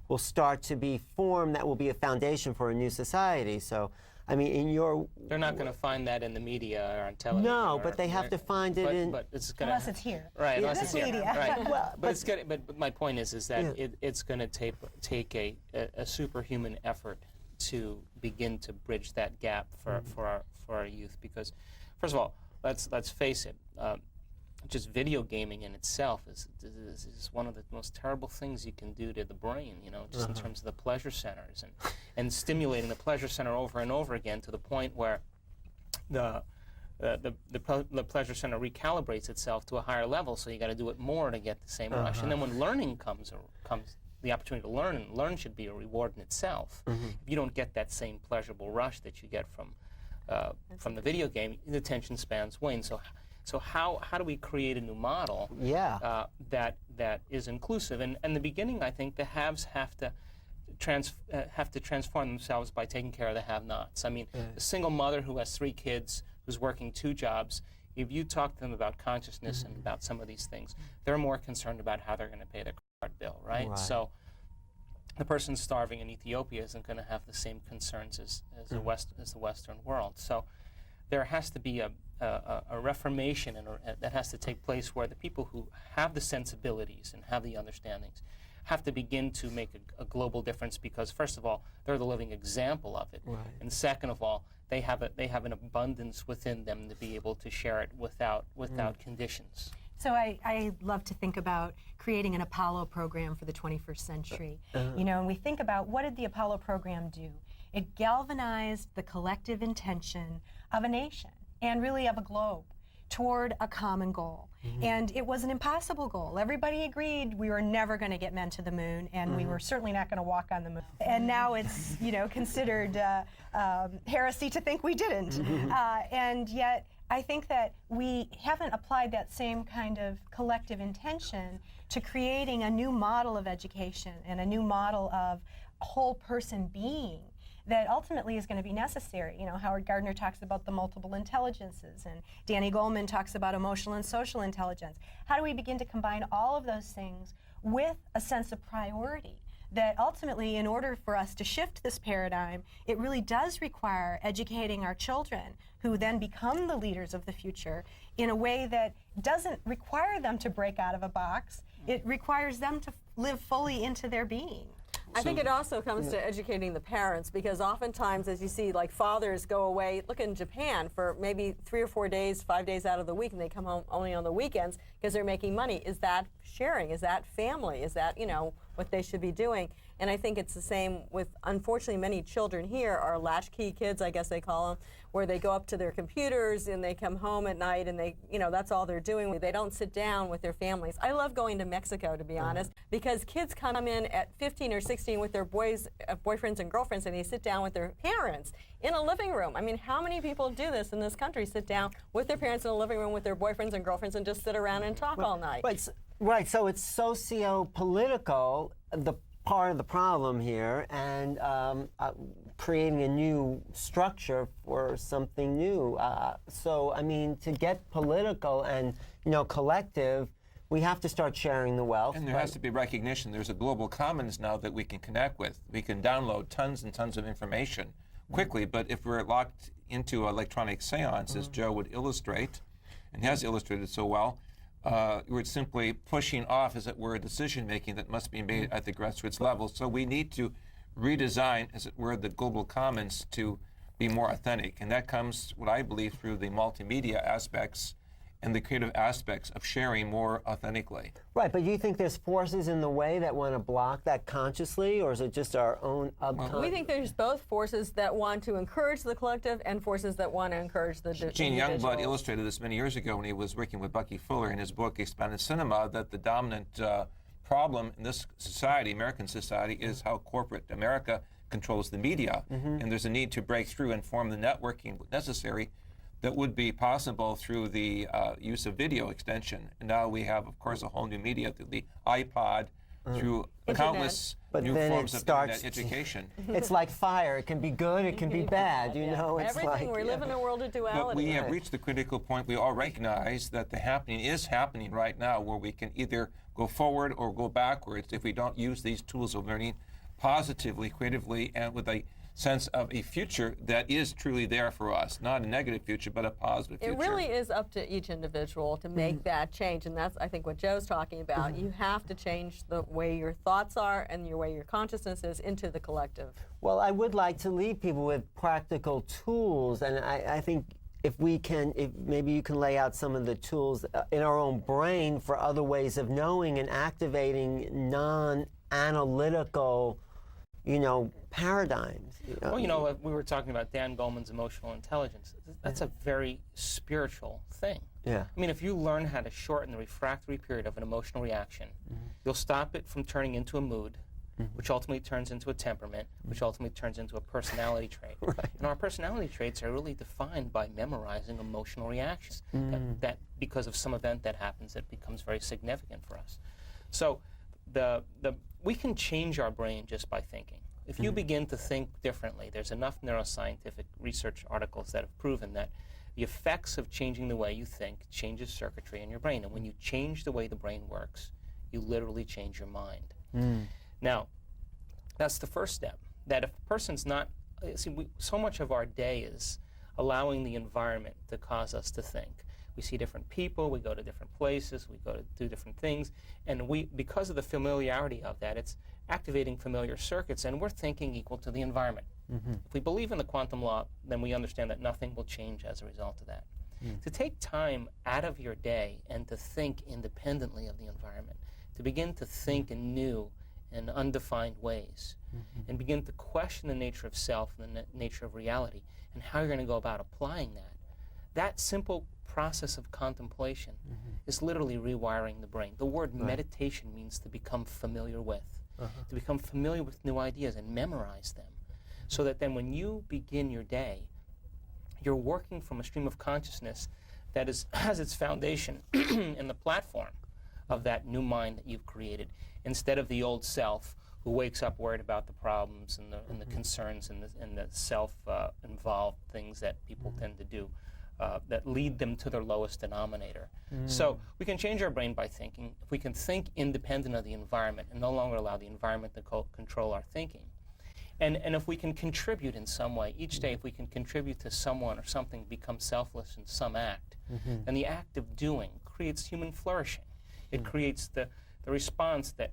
will start to be formed that will be a foundation for a new society. So, I mean, in your... They're not going to find that in the media or on television. No, but they have to find it in... But it's gonna, Unless it's here. Right, unless This it's here. media. Right. Well, but it's gonna, but my point is that it's going to take a superhuman effort to begin to bridge that gap for our youth. Because, first of all, let's face it, just video gaming in itself is one of the most terrible things you can do to the brain, you know, just in terms of the pleasure centers and stimulating the pleasure center over and over again to the point where the pleasure center recalibrates itself to a higher level, so you got to do it more to get the same rush. And then when learning comes the opportunity to learn, and learn should be a reward in itself. If you don't get that same pleasurable rush that you get from the video game, the attention spans wane. So how do we create a new model that is inclusive? And in the beginning, I think the haves have to transform themselves by taking care of the have-nots. I mean, a single mother who has 3 kids, who's working 2 jobs, if you talk to them about consciousness and about some of these things, they're more concerned about how they're going to pay their card bill, right? So the person starving in Ethiopia isn't going to have the same concerns as the Western world. So there has to be a reformation that has to take place where the people who have the sensibilities and have the understandings have to begin to make a global difference, because first of all, they're the living example of it, and second of all, they have an abundance within them to be able to share it without conditions. So I love to think about creating an Apollo program for the 21st century. You know, and we think about, what did the Apollo program do? It galvanized the collective intention of a nation, and really of a globe, toward a common goal. And it was an impossible goal. Everybody agreed we were never going to get men to the moon, and we were certainly not going to walk on the moon. And now it's, you know, considered heresy to think we didn't. And yet, I think that we haven't applied that same kind of collective intention to creating a new model of education and a new model of whole person being that ultimately is going to be necessary. You know, Howard Gardner talks about the multiple intelligences, and Danny Goleman talks about emotional and social intelligence. How do we begin to combine all of those things with a sense of priority? That ultimately, in order for us to shift this paradigm, it really does require educating our children, who then become the leaders of the future, in a way that doesn't require them to break out of a box. It requires them to live fully into their being. I think it also comes to educating the parents, because oftentimes, as you see, like fathers go away, look in Japan, for maybe 3 or 4 days, 5 days out of the week, and they come home only on the weekends because they're making money. Is that sharing? Is that family? Is that, you know, what they should be doing? And I think it's the same with, unfortunately, many children here are latchkey kids, I guess they call them, where they go up to their computers and they come home at night and they, you know, that's all they're doing. They don't sit down with their families. I love going to Mexico, to be honest, because kids come in at 15 or 16 with their boyfriends and girlfriends, and they sit down with their parents in a living room. I mean, how many people do this in this country, sit down with their parents in a living room with their boyfriends and girlfriends and just sit around and talk all night? Right, so it's socio-political, the part of the problem here, and creating a new structure for something new. So, I mean, to get political and, you know, collective, we have to start sharing the wealth. And there has to be recognition. There's a global commons now that we can connect with. We can download tons and tons of information quickly, but if we're locked into electronic seance, as Joe would illustrate, and has illustrated so well, we're simply pushing off, as it were, decision-making that must be made at the grassroots level. So we need to redesign, as it were, the global commons to be more authentic. And that comes, what I believe, through the multimedia aspects and the creative aspects of sharing more authentically. Right, but do you think there's forces in the way that want to block that consciously, or is it just our own unconscious? We think there's both forces that want to encourage the collective and forces that want to encourage the Gene Youngblood illustrated this many years ago when he was working with Bucky Fuller in his book Expanded Cinema, that the dominant problem in this society, American society, is how corporate America controls the media. And there's a need to break through and form the networking necessary that would be possible through the use of video extension. And now we have, of course, a whole new media through the iPod, through countless new forms of internet education. It's like fire. It can be good, it can be bad. You know, it's everything. We live in a world of duality. But we have reached the critical point. We all recognize that the happening is happening right now, where we can either go forward or go backwards if we don't use these tools of learning positively, creatively, and with a sense of a future that is truly there for us, not a negative future, but a positive future. It really is up to each individual to make that change, and that's, I think, what Joe's talking about. You have to change the way your thoughts are and your way your consciousness is into the collective. Well, I would like to leave people with practical tools, and I think if maybe you can lay out some of the tools in our own brain for other ways of knowing and activating non-analytical, paradigms. Well, we were talking about Dan Goleman's emotional intelligence. That's a very spiritual thing. Yeah. I mean, if you learn how to shorten the refractory period of an emotional reaction, you'll stop it from turning into a mood, which ultimately turns into a temperament, which ultimately turns into a personality trait. Right. And our personality traits are really defined by memorizing emotional reactions. That because of some event that happens, it becomes very significant for us. So we can change our brain just by thinking. If you begin to think differently, there's enough neuroscientific research articles that have proven that the effects of changing the way you think changes circuitry in your brain. And when you change the way the brain works, you literally change your mind. Now, that's the first step. That if a person's not, so much of our day is allowing the environment to cause us to think. We see different people, we go to different places, we go to do different things, and because of the familiarity of that, it's activating familiar circuits, and we're thinking equal to the environment. If we believe in the quantum law, then we understand that nothing will change as a result of that. To take time out of your day and to think independently of the environment, to begin to think in new and undefined ways, and begin to question the nature of self and the nature of reality, and how you're going to go about applying that. That simple process of contemplation is literally rewiring the brain. The word meditation means to become familiar with, to become familiar with new ideas and memorize them, so that then when you begin your day, you're working from a stream of consciousness that has its foundation in the platform of that new mind that you've created, instead of the old self who wakes up worried about the problems and the concerns and the self-involved things that people tend to do. That lead them to their lowest denominator. So we can change our brain by thinking. If we can think independent of the environment and no longer allow the environment to control our thinking. And if we can contribute in some way, each day if we can contribute to someone or something, become selfless in some act, then the act of doing creates human flourishing. It creates the response that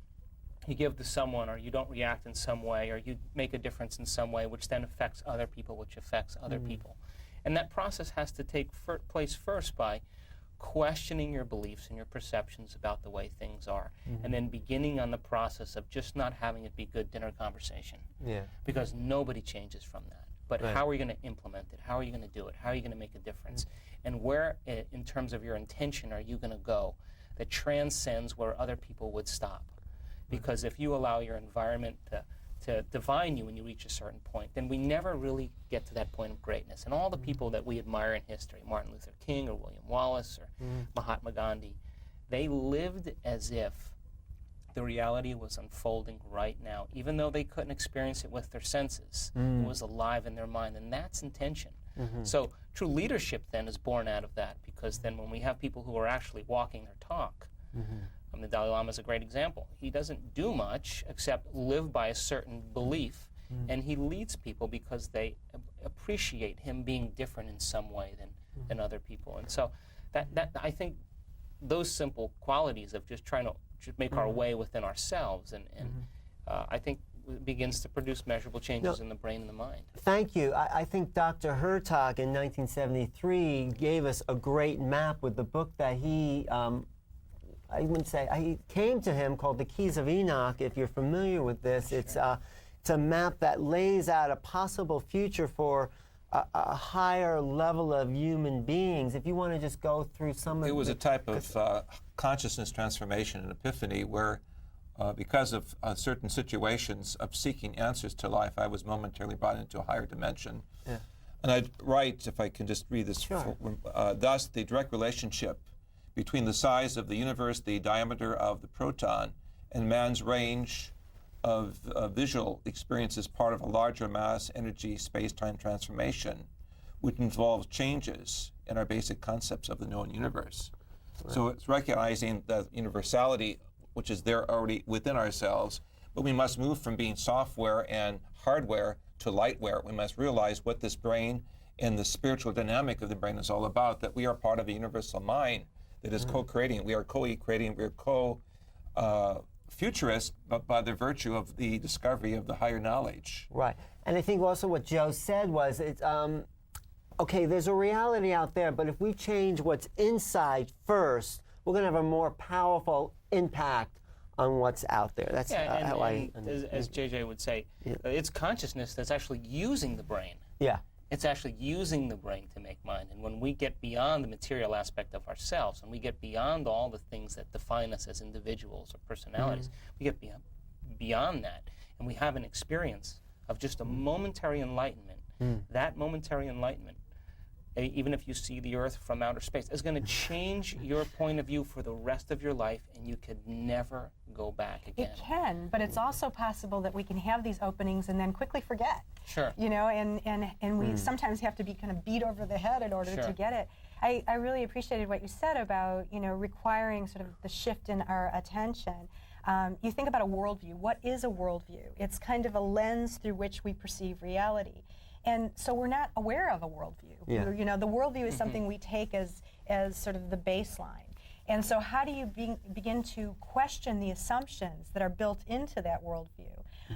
you give to someone, or you don't react in some way, or you make a difference in some way, which then affects other people, which affects other people. And that process has to take place first by questioning your beliefs and your perceptions about the way things are, and then beginning on the process of just not having it be good dinner conversation. Because nobody changes from that. But how are you going to implement it? How are you going to do it? How are you going to make a difference? And where, in terms of your intention, are you going to go that transcends where other people would stop? Because if you allow your environment to define you when you reach a certain point, then we never really get to that point of greatness. And all the people that we admire in history, Martin Luther King or William Wallace or Mahatma Gandhi, they lived as if the reality was unfolding right now, even though they couldn't experience it with their senses. It was alive in their mind, and that's intention. So true leadership then is born out of that, because then when we have people who are actually walking their talk, the Dalai Lama is a great example. He doesn't do much except live by a certain belief, and he leads people because they appreciate him being different in some way than other people. And so that I think those simple qualities of just trying to make our way within ourselves, and I think begins to produce measurable changes in the brain and the mind. Thank you. I think Dr. Hurtak in 1973 gave us a great map with the book that he I would say, he came to him called The Keys of Enoch. If you're familiar with this, it's a map that lays out a possible future for a higher level of human beings. If you want to just go through some of it was a type of consciousness transformation and epiphany where, because of certain situations of seeking answers to life, I was momentarily brought into a higher dimension. And I'd write, if I can just read this, thus the direct relationship between the size of the universe, the diameter of the proton, and man's range of visual experience is part of a larger mass energy space-time transformation, which involves changes in our basic concepts of the known universe. So it's recognizing the universality, which is there already within ourselves, But we must move from being software and hardware to lightware. We must realize what this brain and the spiritual dynamic of the brain is all about, that we are part of a universal mind that is co-creating. We are co-creating, we are co-futurist, but by the virtue of the discovery of the higher knowledge. Right. And I think also what Joe said was, it's, okay, there's a reality out there, but if we change what's inside first, we're going to have a more powerful impact on what's out there. That's how I... As JJ would say, it's consciousness that's actually using the brain. Yeah. It's actually using the brain to make mind. And when we get beyond the material aspect of ourselves, and we get beyond all the things that define us as individuals or personalities, we get beyond that, and we have an experience of just a momentary enlightenment. That momentary enlightenment, even if you see the Earth from outer space, is going to change your point of view for the rest of your life, and you could never go back again. It can, but it's also possible that we can have these openings and then quickly forget. Sure. You know, and we sometimes have to be kind of beat over the head in order to get it. I really appreciated what you said about, you know, requiring sort of the shift in our attention. You think about a worldview. What is a worldview? It's kind of a lens through which we perceive reality. And so we're not aware of a worldview. Yeah. You know, the worldview is something we take as sort of the baseline. And so how do you begin to question the assumptions that are built into that worldview?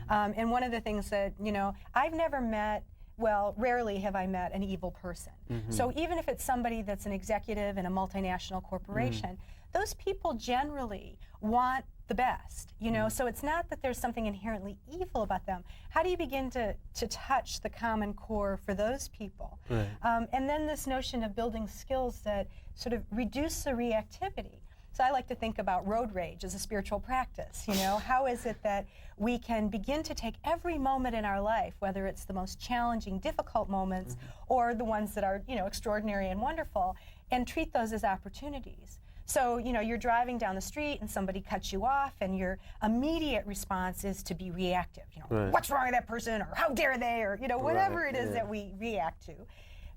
And one of the things that, you know, I've never met, well, rarely have I met an evil person. So even if it's somebody that's an executive in a multinational corporation, those people generally want the best, you know, so it's not that there's something inherently evil about them. How do you begin to touch the common core for those people? And then this notion of building skills that sort of reduce the reactivity. So I like to think about road rage as a spiritual practice, you know. How is it that we can begin to take every moment in our life, whether it's the most challenging, difficult moments, or the ones that are, you know, extraordinary and wonderful, and treat those as opportunities. So, you know, you're driving down the street and somebody cuts you off, and your immediate response is to be reactive. You know, what's wrong with that person, or how dare they, or, you know, whatever it is that we react to.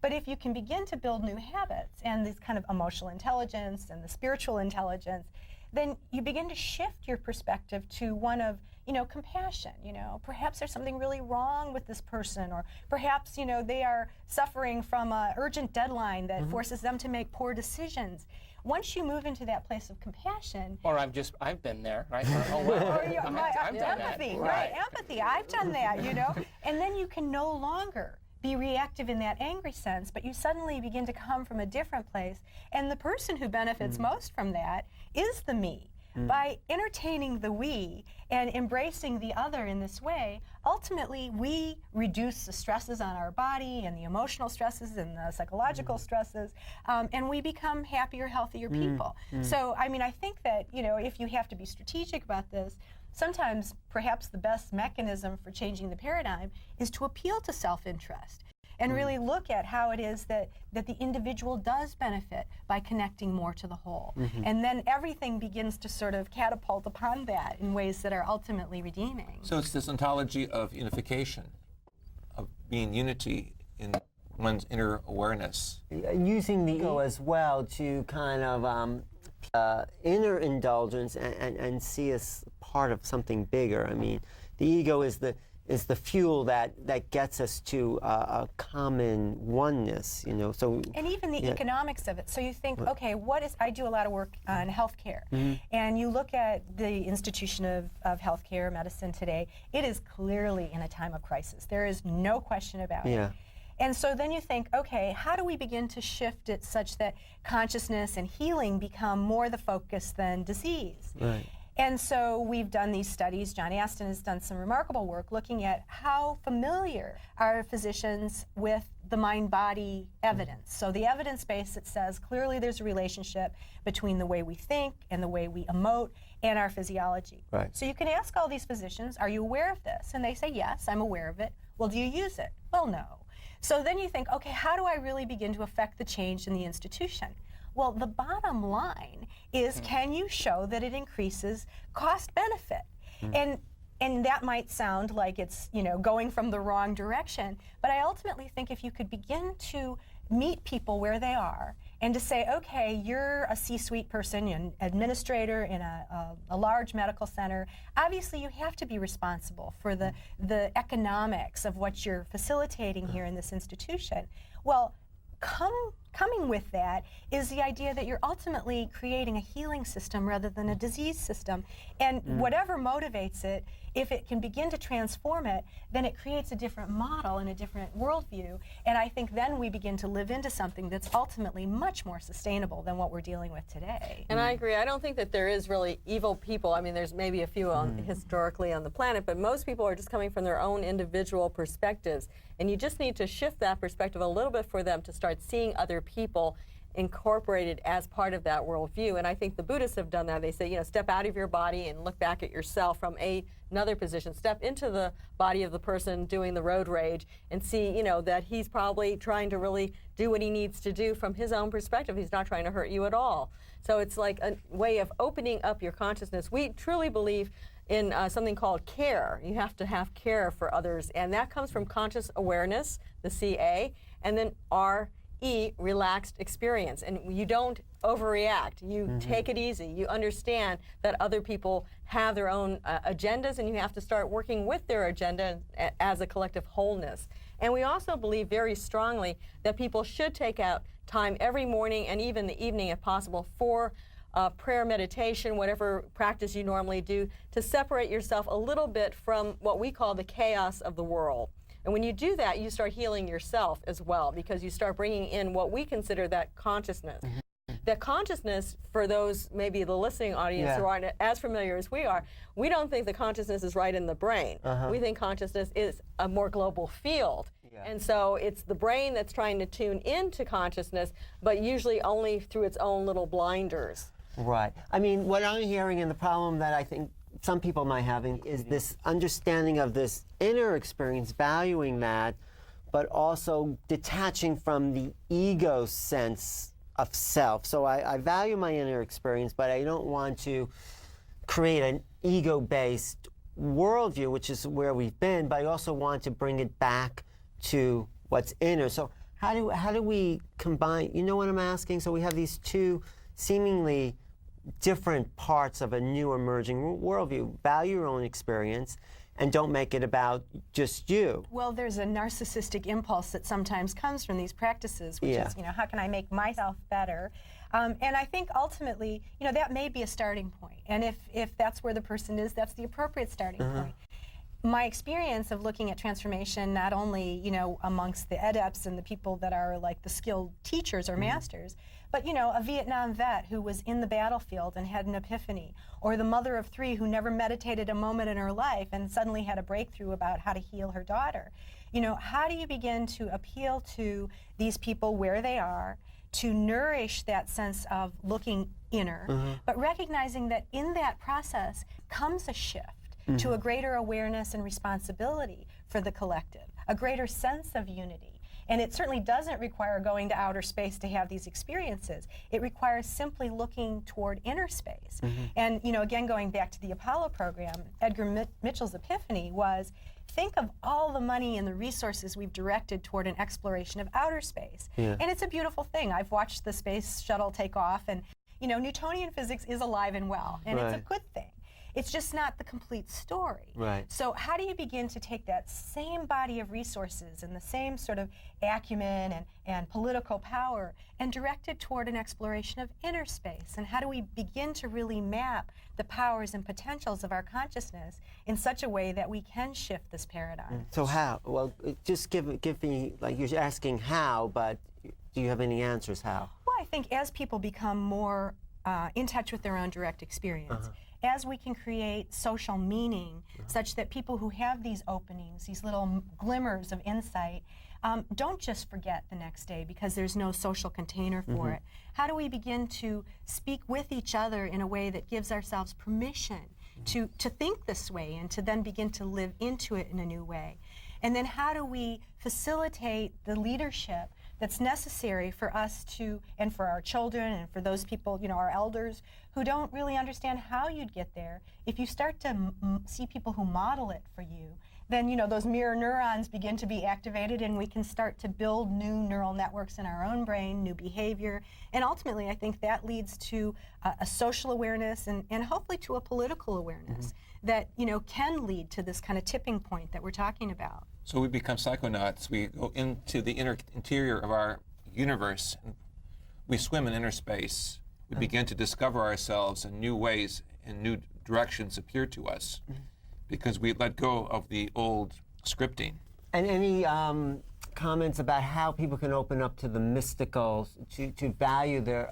But if you can begin to build new habits and this kind of emotional intelligence and the spiritual intelligence, then you begin to shift your perspective to one of, you know, compassion. You know, perhaps there's something really wrong with this person, or perhaps, you know, they are suffering from an urgent deadline that forces them to make poor decisions. Once you move into that place of compassion, or I've been there, right? Oh, wow. or I've done empathy, that. right? Empathy. I've done that, you know, and then you can no longer be reactive in that angry sense, but you suddenly begin to come from a different place, and the person who benefits most from that is the me. By entertaining the we and embracing the other in this way, ultimately we reduce the stresses on our body and the emotional stresses and the psychological stresses, and we become happier, healthier people. So, I mean, I think that, you know, if you have to be strategic about this, sometimes perhaps the best mechanism for changing the paradigm is to appeal to self-interest and really look at how it is that the individual does benefit by connecting more to the whole. And then everything begins to sort of catapult upon that in ways that are ultimately redeeming. So it's this ontology of unification, of being unity in one's inner awareness. Using the ego as well to kind of inner indulgence and see us part of something bigger. I mean, the ego is the fuel that gets us to a common oneness, you know. So and even the economics of it. So you think, okay, I do a lot of work on healthcare, and you look at the institution of healthcare, medicine today. It is clearly in a time of crisis. There is no question about it. And so then you think, okay, how do we begin to shift it such that consciousness and healing become more the focus than disease? And so we've done these studies. John Aston has done some remarkable work looking at how familiar are physicians with the mind-body evidence. So the evidence base that says clearly there's a relationship between the way we think and the way we emote and our physiology. So you can ask all these physicians, are you aware of this? And they say, yes, I'm aware of it. Well, do you use it? Well, no. So then you think, okay, how do I really begin to affect the change in the institution? Well, the bottom line is, can you show that it increases cost benefit? And that might sound like it's, you know, going from the wrong direction, but I ultimately think if you could begin to meet people where they are and to say, okay, you're a C-suite person, an administrator in a large medical center. Obviously, you have to be responsible for the economics of what you're facilitating here in this institution. Well, coming with that is the idea that you're ultimately creating a healing system rather than a disease system. And whatever motivates it, if it can begin to transform it, then it creates a different model and a different worldview. And I think then we begin to live into something that's ultimately much more sustainable than what we're dealing with today. And I agree. I don't think that there is really evil people. I mean, there's maybe a few historically on the planet, but most people are just coming from their own individual perspectives. And you just need to shift that perspective a little bit for them to start seeing other people incorporated as part of that worldview. And I think the Buddhists have done that. They say, you know, step out of your body and look back at yourself from another position. Step into the body of the person doing the road rage and see, you know, that he's probably trying to really do what he needs to do from his own perspective. He's not trying to hurt you at all. So it's like a way of opening up your consciousness. We truly believe in something called care. You have to have care for others, and that comes from conscious awareness, the CA, and then RE, relaxed experience. And you don't overreact. You take it easy. You understand that other people have their own agendas, and you have to start working with their agenda as a collective wholeness. And we also believe very strongly that people should take out time every morning and even the evening, if possible, for prayer, meditation, whatever practice you normally do, to separate yourself a little bit from what we call the chaos of the world. And when you do that, you start healing yourself as well, because you start bringing in what we consider that consciousness. That consciousness, for those, maybe the listening audience who aren't as familiar as we are, we don't think the consciousness is right in the brain. We think consciousness is a more global field. And so it's the brain that's trying to tune into consciousness, but usually only through its own little blinders. Right. I mean, what I'm hearing, and the problem that I think some people might have is this understanding of this inner experience, valuing that, but also detaching from the ego sense of self. So I value my inner experience, but I don't want to create an ego-based worldview, which is where we've been, but I also want to bring it back to what's inner. So how do we combine, you know what I'm asking? So we have these two seemingly different parts of a new emerging worldview. Value your own experience and don't make it about just you. Well, there's a narcissistic impulse that sometimes comes from these practices, which is, you know, how can I make myself better? And I think ultimately, you know, that may be a starting point. And if that's where the person is, that's the appropriate starting point. My experience of looking at transformation, not only, you know, amongst the adepts and the people that are like the skilled teachers or masters, but, you know, a Vietnam vet who was in the battlefield and had an epiphany, or the mother of 3 who never meditated a moment in her life and suddenly had a breakthrough about how to heal her daughter. You know, how do you begin to appeal to these people where they are, to nourish that sense of looking inner, but recognizing that in that process comes a shift to a greater awareness and responsibility for the collective, a greater sense of unity. And it certainly doesn't require going to outer space to have these experiences. It requires simply looking toward inner space. And, you know, again, going back to the Apollo program, Edgar Mitchell's epiphany was, think of all the money and the resources we've directed toward an exploration of outer space. And it's a beautiful thing. I've watched the space shuttle take off, and, you know, Newtonian physics is alive and well, and it's a good thing. It's just not the complete story. So how do you begin to take that same body of resources and the same sort of acumen and political power and direct it toward an exploration of inner space? And how do we begin to really map the powers and potentials of our consciousness in such a way that we can shift this paradigm? So how? Well, just give me, like you're asking how, but do you have any answers how? Well, I think as people become more in touch with their own direct experience, as we can create social meaning such that people who have these openings, these little glimmers of insight, don't just forget the next day because there's no social container for it. How do we begin to speak with each other in a way that gives ourselves permission to think this way and to then begin to live into it in a new way? And then how do we facilitate the leadership that's necessary for us to, and for our children and for those people, you know, our elders, who don't really understand how you'd get there. If you start to see people who model it for you, then those mirror neurons begin to be activated, and we can start to build new neural networks in our own brain, new behavior, and ultimately I think that leads to a social awareness and hopefully to a political awareness that can lead to this kind of tipping point that we're talking about. So we become psychonauts. We go into the interior of our universe. We swim in inner space. We begin to discover ourselves in new ways, and new directions appear to us because we let go of the old scripting. And any comments about how people can open up to the mystical, to value their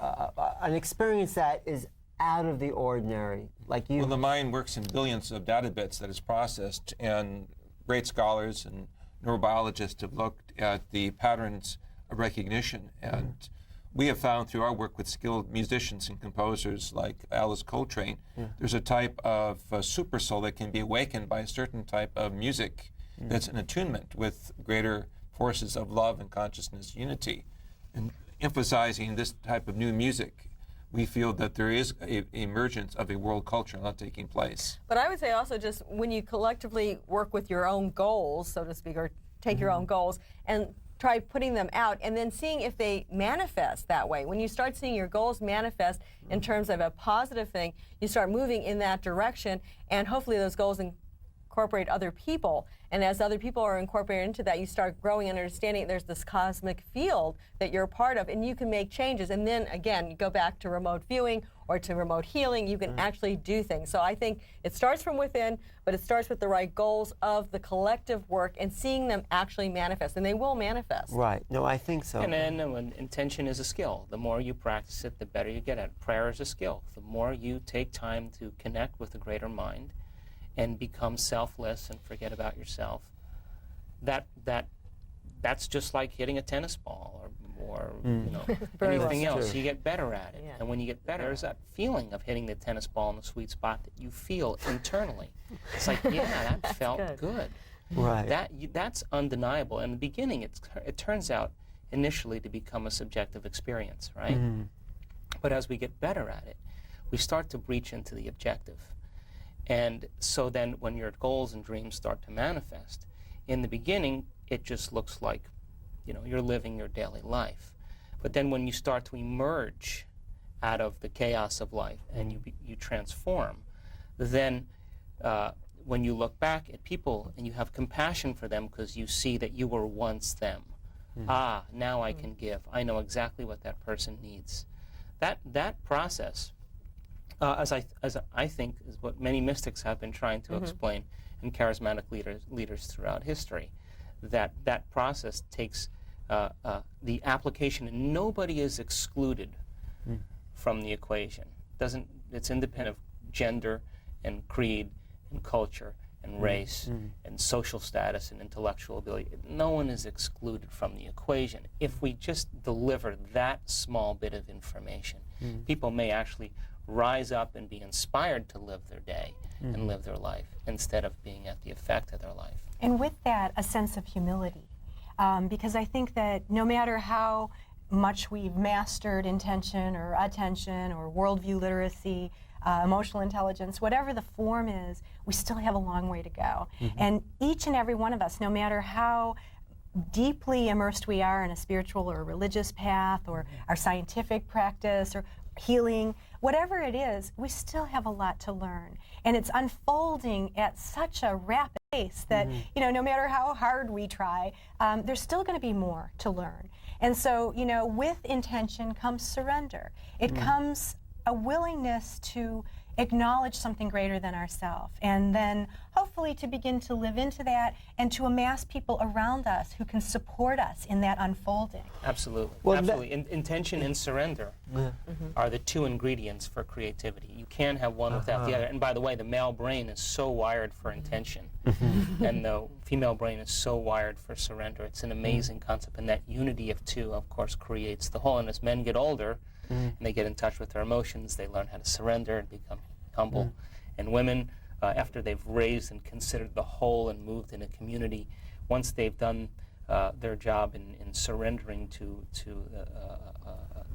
an experience that is out of the ordinary, like you? Well, the mind works in billions of data bits that is processed, and great scholars and neurobiologists have looked at the patterns of recognition, and we have found through our work with skilled musicians and composers like Alice Coltrane, there's a type of super soul that can be awakened by a certain type of music that's in attunement with greater forces of love and consciousness unity. And emphasizing this type of new music, we feel that there is an emergence of a world culture not taking place. But I would say also just when you collectively work with your own goals, so to speak, or take your own goals and try putting them out and then seeing if they manifest that way. When you start seeing your goals manifest in terms of a positive thing, you start moving in that direction, and hopefully those goals incorporate other people. And as other people are incorporated into that, you start growing and understanding there's this cosmic field that you're a part of, and you can make changes. And then again, you go back to remote viewing or to remote healing, you can actually do things. So I think it starts from within, but it starts with the right goals of the collective work and seeing them actually manifest, and they will manifest. Right. No, I think so. And then when intention is a skill, the more you practice it, the better you get at it. Prayer is a skill. The more you take time to connect with the greater mind and become selfless and forget about yourself, that's just like hitting a tennis ball or anything well. else. True. You get better at it. Yeah. And when you get better, there's that feeling of hitting the tennis ball in the sweet spot that you feel internally. It's like, yeah, that felt good. Right. That's undeniable. In the beginning, it turns out initially to become a subjective experience, right? But as we get better at it, we start to reach into the objective. And so then when your goals and dreams start to manifest, in the beginning, it just looks like, you're living your daily life. But then when you start to emerge out of the chaos of life and you transform, then when you look back at people and you have compassion for them because you see that you were once them. Now I can give. I know exactly what that person needs. That process, as I think, is what many mystics have been trying to explain, and charismatic leaders throughout history. That process takes the application, and nobody is excluded from the equation. It's independent of gender and creed and culture and race and social status and intellectual ability. No one is excluded from the equation. If we just deliver that small bit of information, people may actually rise up and be inspired to live their day and live their life instead of being at the effect of their life. And with that, a sense of humility. Because I think that no matter how much we've mastered intention or attention or worldview literacy, emotional intelligence, whatever the form is, we still have a long way to go. And each and every one of us, no matter how deeply immersed we are in a spiritual or religious path or our scientific practice or healing, whatever it is, we still have a lot to learn. And it's unfolding at such a rapid pace that, no matter how hard we try, there's still going to be more to learn. And so, with intention comes surrender. It comes a willingness to acknowledge something greater than ourselves, and then hopefully to begin to live into that and to amass people around us who can support us in that unfolding. Absolutely. Well, absolutely. Intention and surrender are the two ingredients for creativity. You can't have one without the other. And by the way, the male brain is so wired for intention, and the female brain is so wired for surrender. It's an amazing concept, and that unity of two, of course, creates the whole. And as men get older, and they get in touch with their emotions, they learn how to surrender and become humble. And women, after they've raised and considered the whole and moved in a community, once they've done their job in surrendering to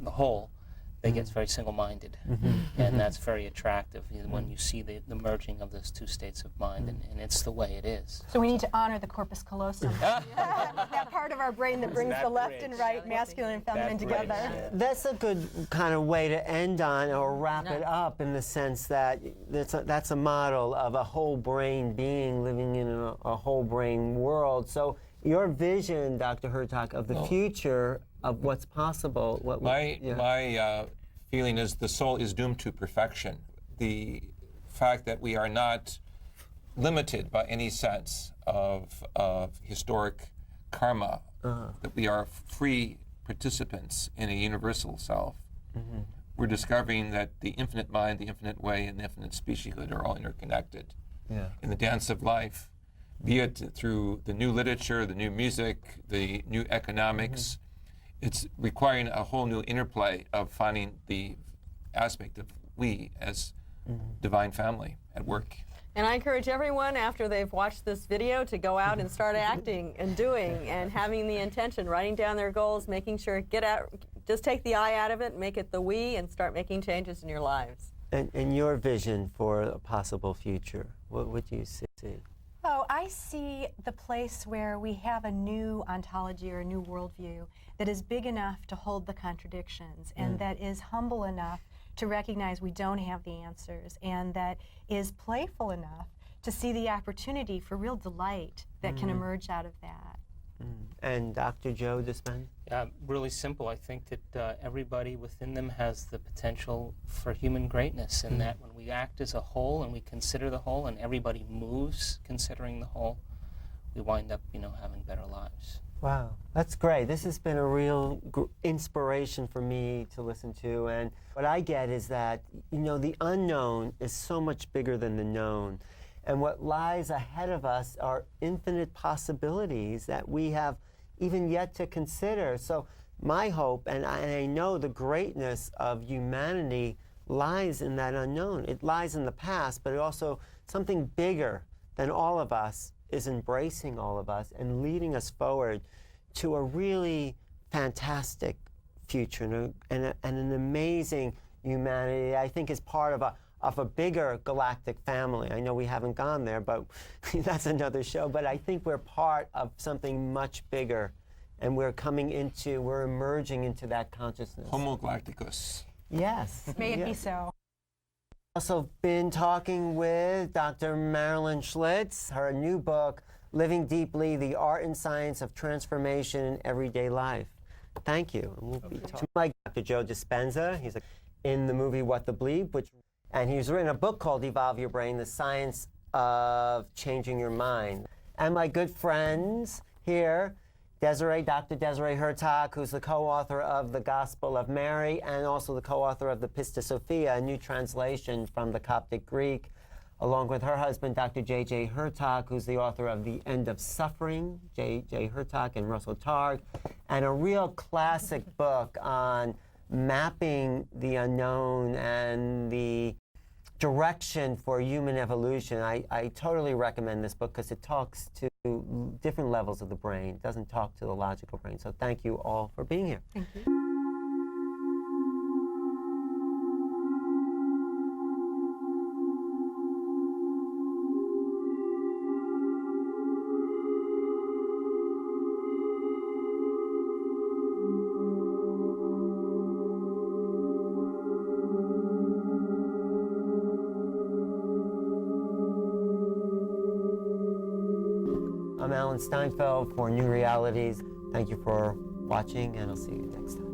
the whole, They get very single-minded, and that's very attractive when you see the merging of those two states of mind, and it's the way it is. So we need to honor the corpus callosum, that part of our brain that brings the left and right, masculine and feminine together. That's a good kind of way to end on or wrap it up, in the sense that that's a model of a whole brain being living in a whole brain world. So your vision, Dr. Hurtak, of the future of what's possible. My feeling is the soul is doomed to perfection. The fact that we are not limited by any sense of historic karma, that we are free participants in a universal self. We're discovering that the infinite mind, the infinite way, and the infinite specieshood are all interconnected in the dance of life, be it through the new literature, the new music, the new economics. It's requiring a whole new interplay of finding the aspect of we as divine family at work. And I encourage everyone, after they've watched this video, to go out and start acting and doing and having the intention, writing down their goals, making sure, get out, just take the I out of it, make it the we, and start making changes in your lives. And your vision for a possible future, what would you see? Oh, I see the place where we have a new ontology or a new worldview that is big enough to hold the contradictions, and that is humble enough to recognize we don't have the answers, and that is playful enough to see the opportunity for real delight that can emerge out of that. And Dr. Joe Dispenza? Really simple. I think that everybody within them has the potential for human greatness, and that when we act as a whole and we consider the whole, and everybody moves considering the whole, we wind up, having better lives. Wow, that's great. This has been a real inspiration for me to listen to. And what I get is that, the unknown is so much bigger than the known. And what lies ahead of us are infinite possibilities that we have even yet to consider. So my hope, and I know the greatness of humanity lies in that unknown. It lies in the past, but it also, something bigger than all of us is embracing all of us and leading us forward to a really fantastic future and an amazing humanity, I think, is part of a bigger galactic family. I know we haven't gone there, but that's another show. But I think we're part of something much bigger, and we're emerging into that consciousness. Homo galacticus. Yes. May it be so. Also been talking with Dr. Marilyn Schlitz, her new book, Living Deeply, The Art and Science of Transformation in Everyday Life. Thank you. And we'll be talking like Dr. Joe Dispenza. He's in the movie What the Bleep, and he's written a book called Evolve Your Brain, The Science of Changing Your Mind. And my good friends here, Dr. Desiree Hurtak, who's the co-author of The Gospel of Mary and also the co-author of the Pista Sophia, a new translation from the Coptic Greek, along with her husband, Dr. J.J. Hurtak, who's the author of The End of Suffering, J.J. Hurtak and Russell Targ, and a real classic book on mapping the unknown and the direction for human evolution. I totally recommend this book because it talks to different levels of the brain. It doesn't talk to the logical brain. So thank you all for being here. Thank you. I'm Steinfeld for Newrealities. Thank you for watching, and I'll see you next time.